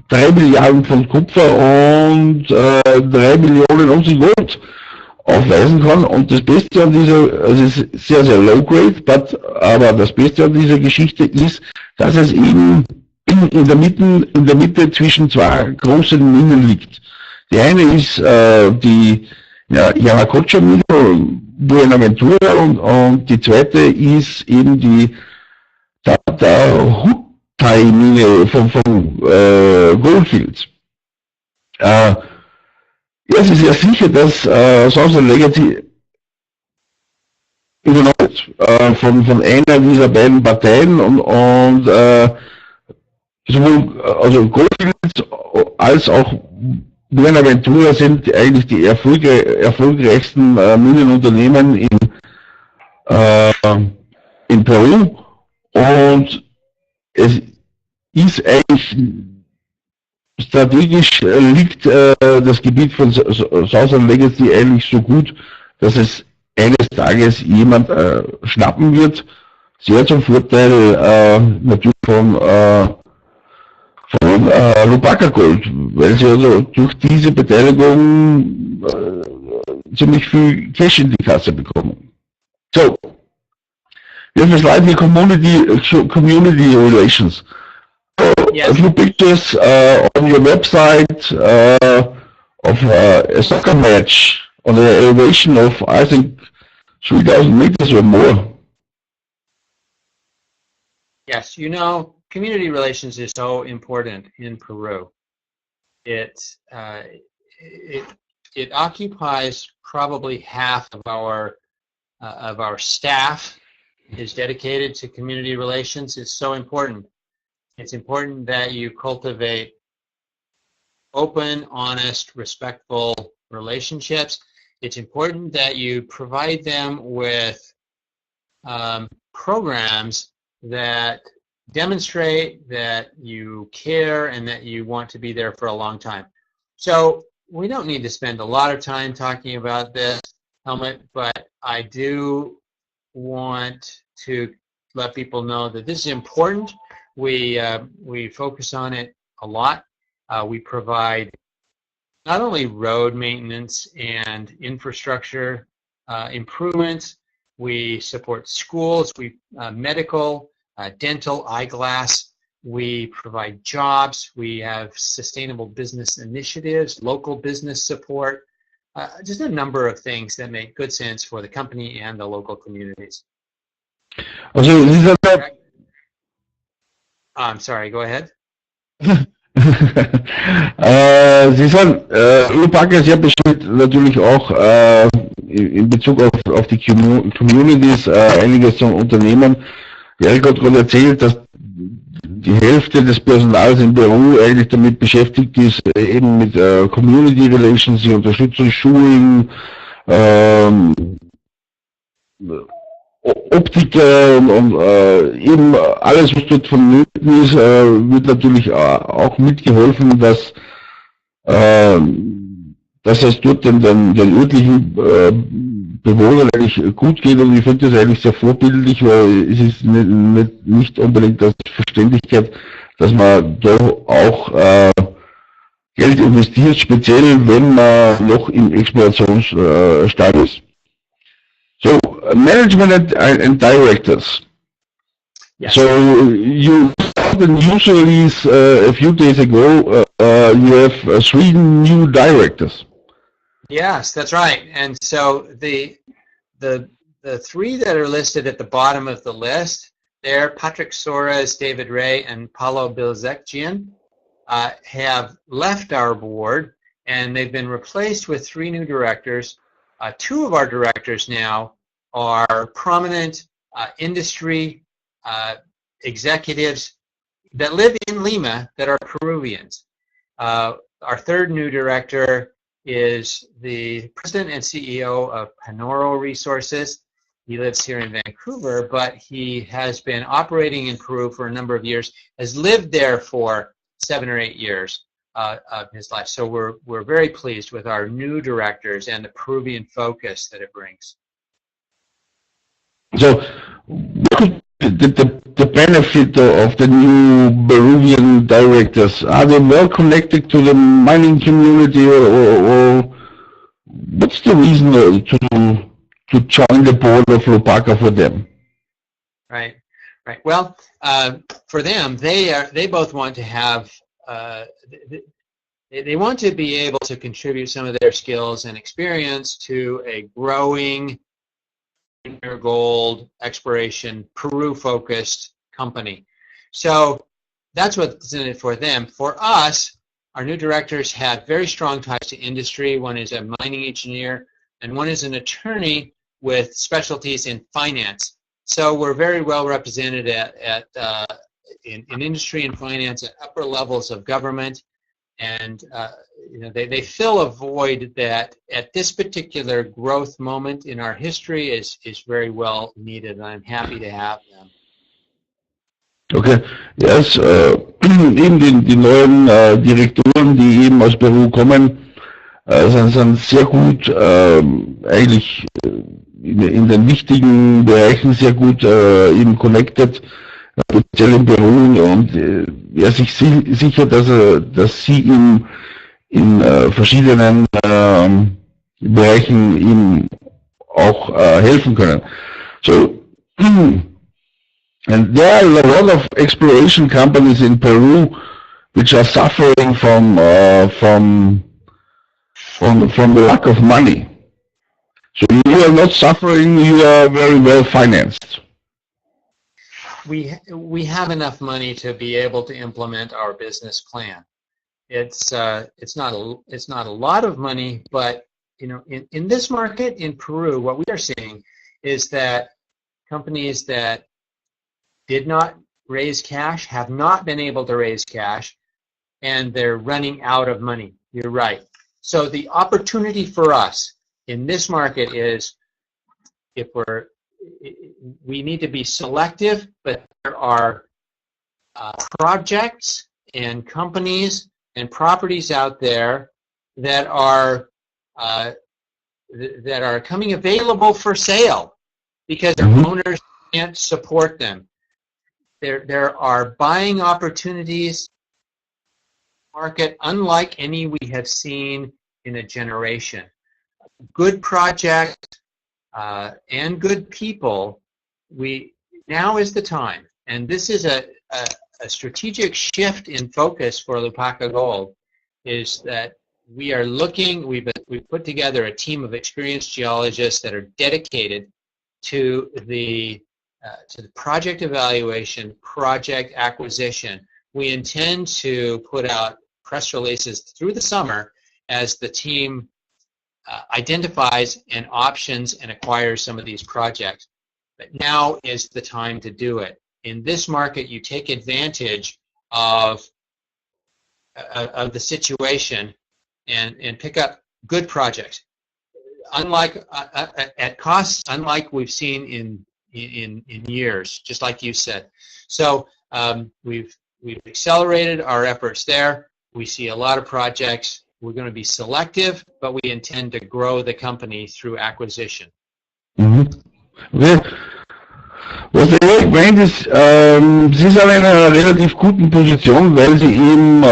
3 Milliarden Pfund Kupfer und 3 Millionen Unzen Gold aufweisen kann. Und das Beste an dieser, also es ist sehr, sehr low grade, aber das Beste an dieser Geschichte ist, dass es eben in der Mitte zwischen 2 großen Minen liegt. Die eine ist die Yanacocha-Mine, Buenaventura, und die zweite ist eben die Hutai-Mine von Goldfields. Es ist ja sicher, dass Southern Legacy übernommen wird von einer dieser beiden Parteien und sowohl also Goldfields als auch Buenaventura sind eigentlich die erfolgreichsten Minenunternehmen in Peru, und es ist eigentlich strategisch liegt das Gebiet von Southern Legacy eigentlich so gut, dass es eines Tages jemand schnappen wird, sehr zum Vorteil natürlich von Lupaka Gold, weil sie also durch diese Beteiligung ziemlich viel Cash in die Kasse bekommen. So, we have a slide here, community relations. Yes. A few pictures on your website of a soccer match on an elevation of, I think, 3,000 meters or more. Yes, you know, community relations is so important in Peru. It occupies probably half of our staff is dedicated to community relations. It's so important. It's important that you cultivate open, honest, respectful relationships. It's important that you provide them with programs that demonstrate that you care and that you want to be there for a long time. So we don't need to spend a lot of time talking about this, Helmut, but I do want to let people know that this is important. We focus on it a lot. We provide not only road maintenance and infrastructure improvements, we support schools, medical, dental, eyeglass, we provide jobs, we have sustainable business initiatives, local business support, just a number of things that make good sense for the company and the local communities. Also, these are the I'm sorry, go ahead. Sie sind, Lupaka sehr beschränkt natürlich auch in Bezug auf die Communities einiges zum Unternehmen. Erik hat gerade erzählt, dass die Hälfte des Personals in Peru eigentlich damit beschäftigt ist, eben mit Community Relations, die Unterstützung, Schulen, Optiker und eben alles, was dort vonnöten ist, wird natürlich auch mitgeholfen, dass es dort den örtlichen Bewohnern eigentlich gut geht, und ich finde das eigentlich sehr vorbildlich, weil es ist nicht unbedingt als Verständlichkeit, dass man da auch Geld investiert, speziell wenn man noch im Explorationsstadium ist. So, management and directors. Yes. So you started news release a few days ago. You have 3 new directors. Yes, that's right. And so the 3 that are listed at the bottom of the list, they're Patrick Soares, David Ray, and Paulo Bilzekjian, have left our board, and they've been replaced with 3 new directors. 2 of our directors now are prominent industry executives that live in Lima that are Peruvians. Our 3rd new director is the president and CEO of Panoro Resources. He lives here in Vancouver, but he has been operating in Peru for a number of years, has lived there for 7 or 8 years of his life. So we're very pleased with our new directors and the Peruvian focus that it brings. So what the benefit of the new Peruvian directors? Are they well connected to the mining community, or what's the reason to join the board of Lupaka for them? Right. Well, for them, they both want to have they want to be able to contribute some of their skills and experience to a growing gold exploration Peru-focused company. So that's what's in it for them. For us, our new directors have very strong ties to industry. One is a mining engineer, and one is an attorney with specialties in finance. So we're very well represented in industry and finance at upper levels of government, and they fill a void that at this particular growth moment in our history is very well needed, and I'm happy to have them. Okay, yes, eben die neuen Direktoren, die eben aus Peru kommen, sind sehr gut eigentlich in den wichtigen Bereichen sehr gut eben connected, speziell in Peru, und er ist sich sicher, dass sie ihm in verschiedenen Bereichen ihm auch helfen können. So, and there are a lot of exploration companies in Peru which are suffering from the lack of money. So you are not suffering, you are very well financed. We have enough money to be able to implement our business plan. It's not a lot of money, but you know, in this market in Peru, what we are seeing is that companies that did not raise cash have not been able to raise cash, and they're running out of money. You're right. So the opportunity for us in this market is, we need to be selective, but there are projects and companies and properties out there that are coming available for sale because their owners can't support them. There are buying opportunities market unlike any we have seen in a generation. Good projects and good people. Now is the time, and this is a strategic shift in focus for Lupaka Gold. Is that we are looking. We've put together a team of experienced geologists that are dedicated to the project evaluation, project acquisition. We intend to put out press releases through the summer as the team identifies and options and acquires some of these projects. But now is the time to do it. In this market, you take advantage of the situation and pick up good projects. Unlike at costs, unlike we've seen in years, just like you said. So we've accelerated our efforts there. We see a lot of projects. We're going to be selective, but we intend to grow the company through acquisition. Okay. Was ich meine, ist, Sie sind in einer relativ guten Position, weil Sie eben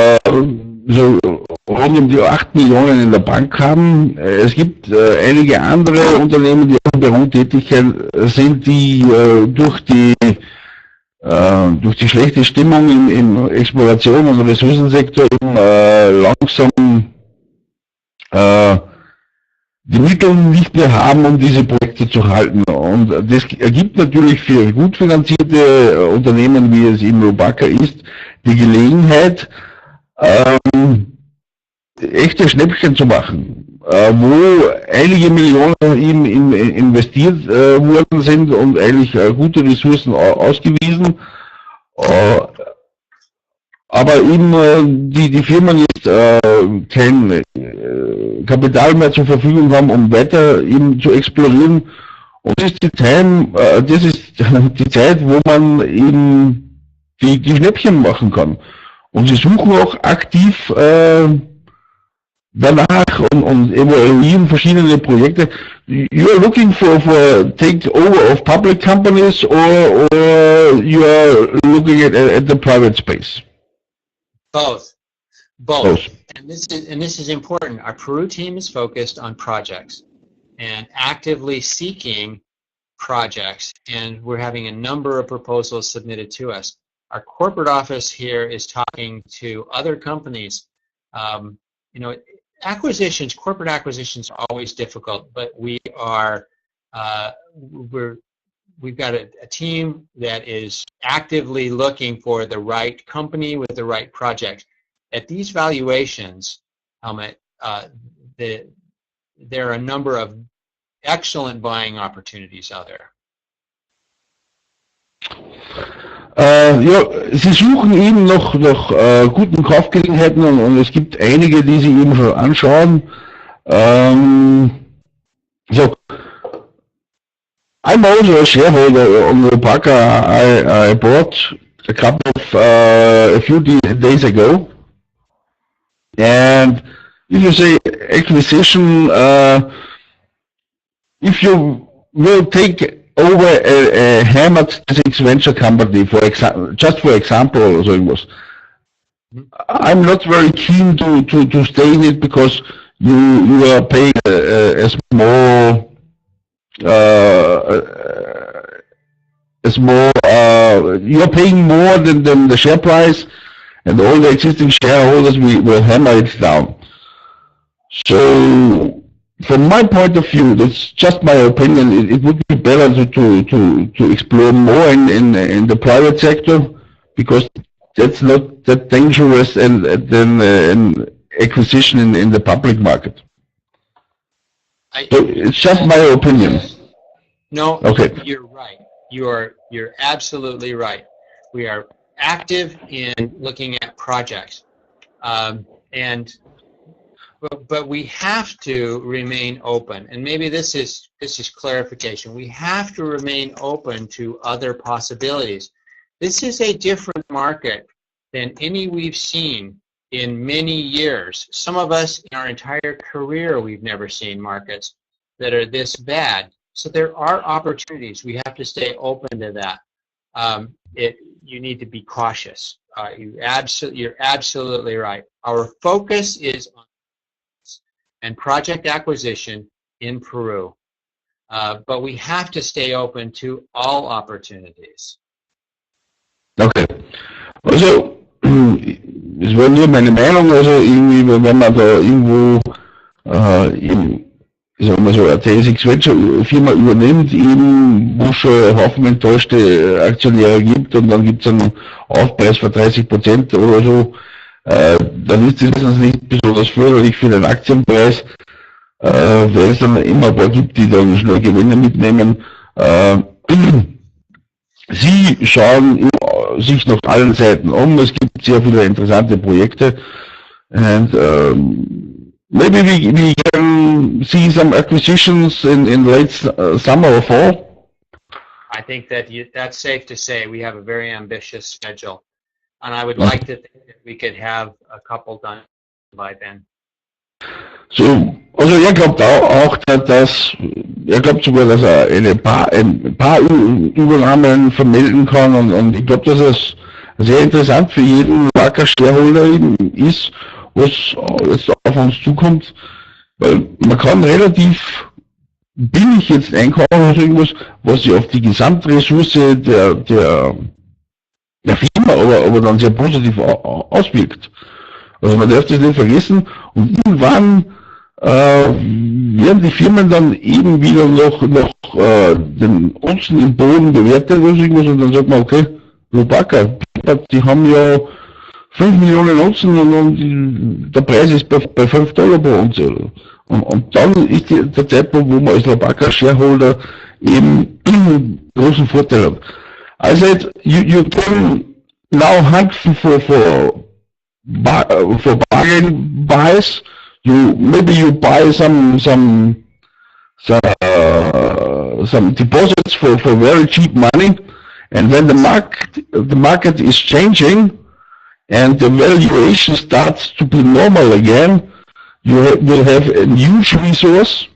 so rund um die 8 Millionen in der Bank haben. Es gibt einige andere Unternehmen, die auch in Peru tätig sind, die durch die schlechte Stimmung im Exploration- und Ressourcensektor eben langsam die Mittel nicht mehr haben, um diese Projekte zu halten. Und das ergibt natürlich für gut finanzierte Unternehmen, wie es eben Lupaka ist, die Gelegenheit, echte Schnäppchen zu machen, wo einige Millionen eben investiert worden sind und eigentlich gute Ressourcen ausgewiesen, aber eben die Firmen jetzt kein Kapital mehr zur Verfügung haben, um weiter eben zu explorieren. Und das ist die Zeit, wo man eben die Schnäppchen machen kann. Und sie suchen auch aktiv danach und evaluieren verschiedene Projekte. You are looking for takeover of public companies, or you are looking at the private space? Both. And this is important. Our Peru team is focused on projects and actively seeking projects, and we're having a number of proposals submitted to us. Our corporate office here is talking to other companies. You know, corporate acquisitions are always difficult, but we've got a team that is actively looking for the right company with the right project. At these valuations, there are a number of excellent buying opportunities out there. Ja, Sie suchen eben noch guten Kaufgelegenheiten, und es gibt einige, die Sie eben schon anschauen. So, I'm also a shareholder on Lupaka. I bought a couple of a few days ago, and if you say acquisition, if you will take over a hammered TSX venture company, for just for example, or so it was. I'm not very keen to stay in it because you are paying a small you're paying more than the share price, and all the existing shareholders will hammer it down. So, from my point of view, that's just my opinion. It would be better to explore more in the private sector, because that's not that dangerous and than an acquisition in the public market. So it's just my opinion. No, okay. You're right. You're absolutely right. We are active in looking at projects, but we have to remain open. And maybe this is clarification. We have to remain open to other possibilities. This is a different market than any we've seen in many years. Some of us in our entire career, we've never seen markets that are this bad. So there are opportunities. We have to stay open to that. You need to be cautious. You're absolutely right. Our focus is on and project acquisition in Peru, but we have to stay open to all opportunities. Okay. Also, es war nur meine Meinung, also irgendwie, wenn man da irgendwo sagen wir so, eine TSX Venture Firma übernimmt, eben, wo schon einen Haufen enttäuschte Aktionäre gibt, und dann gibt es einen Aufpreis von 30% oder so, dann ist das nicht besonders förderlich für den Aktienpreis, weil es dann immer ein paar gibt, die dann schnell Gewinne mitnehmen. Sie schauen sich nach allen Seiten um. Es gibt sehr viele interessante Projekte. And maybe we can see some acquisitions in late summer or fall. I think that that's safe to say. We have a very ambitious schedule, and I would like to think that we could have a couple done by then. So, also glaubt auch, dass glaubt sogar, dass ein paar Übernahmen vermelden kann, und ich glaube, dass es sehr interessant für jeden Lupaka-Shareholder ist, was jetzt auf uns zukommt, weil man kann relativ billig jetzt einkaufen oder irgendwas, was sich auf die Gesamtressource der Firma aber dann sehr positiv auswirkt. Also man darf das nicht vergessen, und irgendwann werden die Firmen dann eben wieder noch den Unzen im Boden bewertet oder irgendwas, und dann sagt man, okay, Lupaka, die haben ja 5 Millionen Unzen, und der Preis ist bei $5 pro Unze. Und dann ist der Zeitpunkt, wo man als Lupaka-Shareholder eben großen Vorteil hat. Also you can now hunt for bargain buys. Maybe you buy some deposits for very cheap money, and when the market is changing and the valuation starts to be normal again, you will have a huge resource,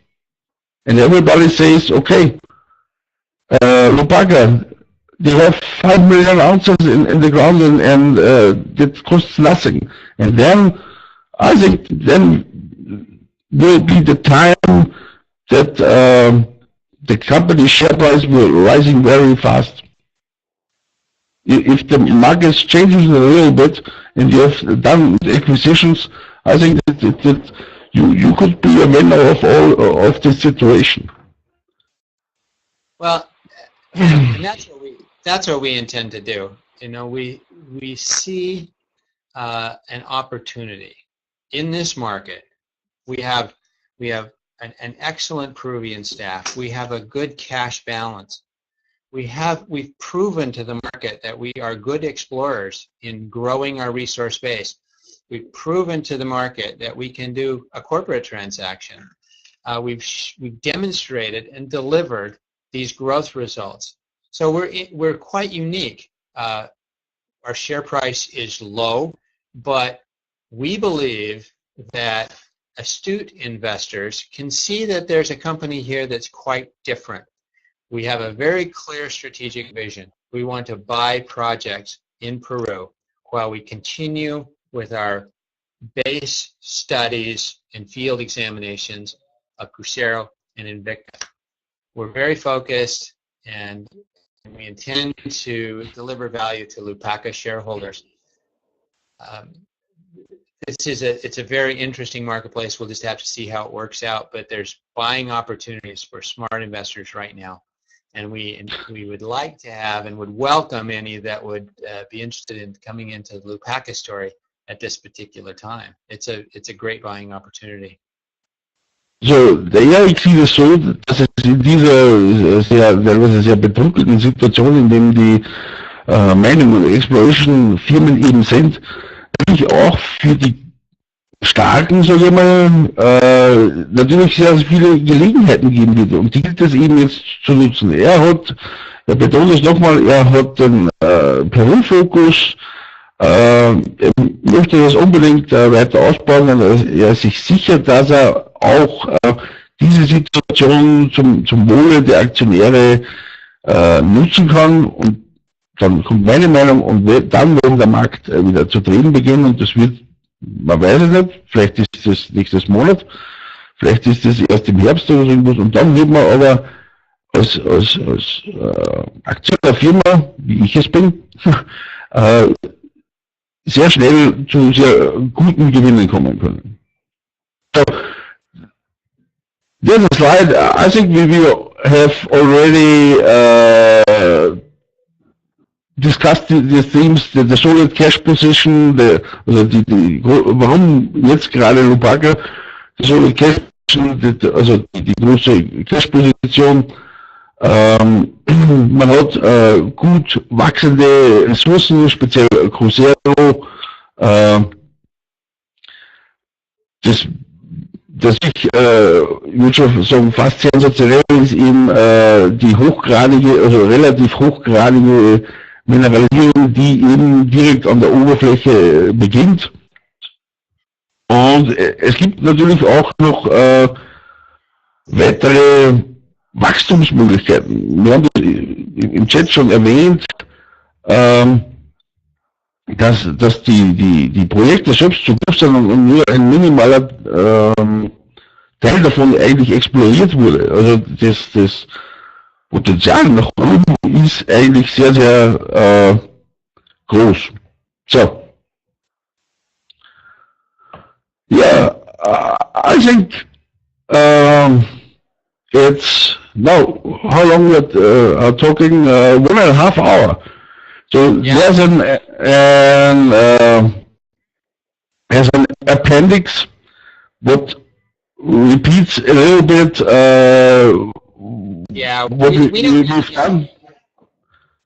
and everybody says, okay, Lupaka, they have 5 million ounces in the ground, and it costs nothing. And then I think then will be the time that the company's share price will rising very fast. If the market changes a little bit and you have done acquisitions, I think that you could be a winner of all of this situation. Well, and that's what we intend to do. You know, we see an opportunity in this market. We have an excellent Peruvian staff. We have a good cash balance. We've proven to the market that we are good explorers in growing our resource base. We've proven to the market that we can do a corporate transaction. We've demonstrated and delivered these growth results. So we're quite unique. Our share price is low, but we believe that astute investors can see that there's a company here that's quite different. We have a very clear strategic vision. We want to buy projects in Peru while we continue with our base studies and field examinations of Crucero and Invicta. We're very focused, and we intend to deliver value to Lupaka shareholders. It's a very interesting marketplace. We'll just have to see how it works out, but there's buying opportunities for smart investors right now, and we would like to have and would welcome any that would be interested in coming into the Lupaka story at this particular time. It's a great buying opportunity. So, ja, ich sehe das so, dass es in dieser teilweise sehr bedrückenden Situation, in dem die Mining- und Exploration-Firmen eben sind, natürlich auch für die Starken, sage ich mal, natürlich sehr viele Gelegenheiten geben wird. Und die gilt es eben jetzt zu nutzen. Er betont es nochmal, er hat den Peru-Fokus, er möchte das unbedingt weiter ausbauen, und er ist sich sicher, dass er auch diese Situation zum Wohle der Aktionäre nutzen kann. Und dann kommt meine Meinung, und dann, wenn der Markt wieder zu drehen beginnt, und das wird, man weiß es nicht, vielleicht ist es nächstes Monat, vielleicht ist es erst im Herbst oder so irgendwas, und dann wird man aber als Aktionär der Firma, wie ich es bin, sehr schnell zu sehr guten Gewinnen kommen können. So, there's a slide. I think we have already discussed the themes, the solid cash position, warum jetzt gerade Lupaka, die solid cash position, also die große Cash-Position. Man hat gut wachsende Ressourcen, speziell Crucero. Das ich würde schon sagen, fast sensationell ist eben die hochgradige, also relativ hochgradige Mineralisierung, die eben direkt an der Oberfläche beginnt. Und es gibt natürlich auch noch weitere Wachstumsmöglichkeiten. Wir haben das im Chat schon erwähnt, dass die Projekte selbst zu groß sind und nur ein minimaler Teil davon eigentlich exploriert wurde. Also das Potenzial nach oben ist eigentlich sehr, sehr groß. So. Yeah, I think it's now, how long we are talking? 1.5 hours. So yeah. There's an appendix that repeats a little bit what we've done.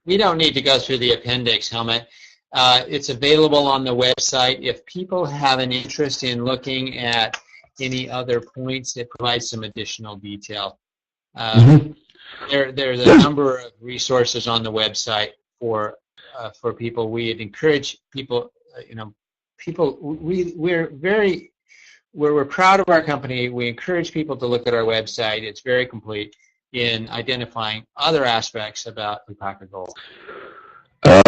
We don't need to go through the appendix, Helmut. It's available on the website. If people have an interest in looking at any other points, it provides some additional detail. There's a number of resources on the website for people. We'd encourage people, we're proud of our company. We encourage people to look at our website. It's very complete in identifying other aspects about Lupaka Gold. I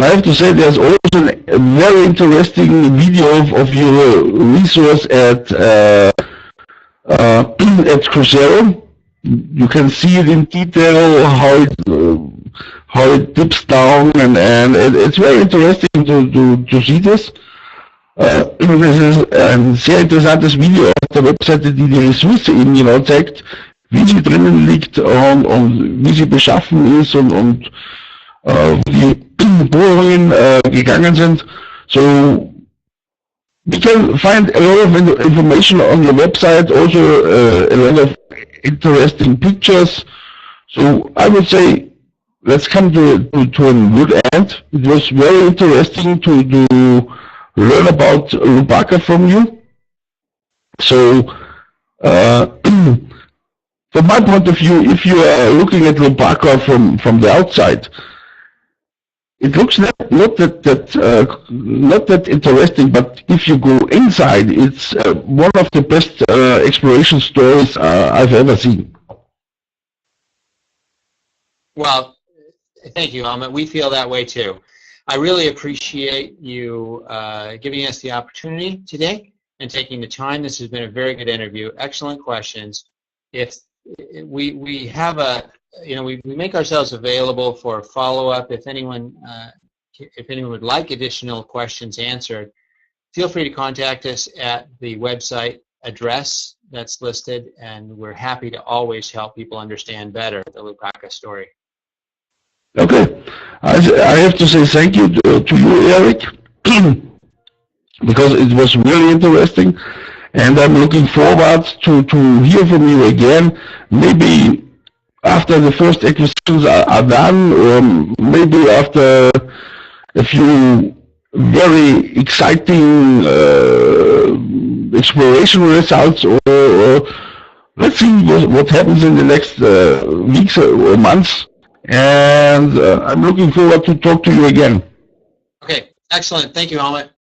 have to say there's also a very interesting video of your resource at Crucero. You can see it in detail how it dips down, and it's very interesting to see this. Das ist ein sehr interessantes Video auf der Webseite, die Ressource eben genau zeigt, wie sie drinnen liegt und wie sie beschaffen ist und die Bohrungen gegangen sind. So we can find a lot of information on your website, also a lot of interesting pictures. So I would say let's come to a good end. It was very interesting to learn about Lupaka from you. So from my point of view, if you are looking at Lupaka from the outside, it looks not that interesting, but if you go inside, it's one of the best exploration stories I've ever seen. Well, thank you, Helmut. We feel that way too. I really appreciate you giving us the opportunity today and taking the time. This has been a very good interview. Excellent questions. If we have a, we make ourselves available for follow-up. If anyone would like additional questions answered, feel free to contact us at the website address that's listed, and we're happy to always help people understand better the Lupaka story. Okay, I have to say thank you to you, Eric, because it was really interesting, and I'm looking forward to hear from you again, maybe after the first acquisitions are done, or maybe after a few very exciting exploration results, or let's see what happens in the next weeks or months. And I'm looking forward to talk to you again. Okay, excellent. Thank you, Helmut.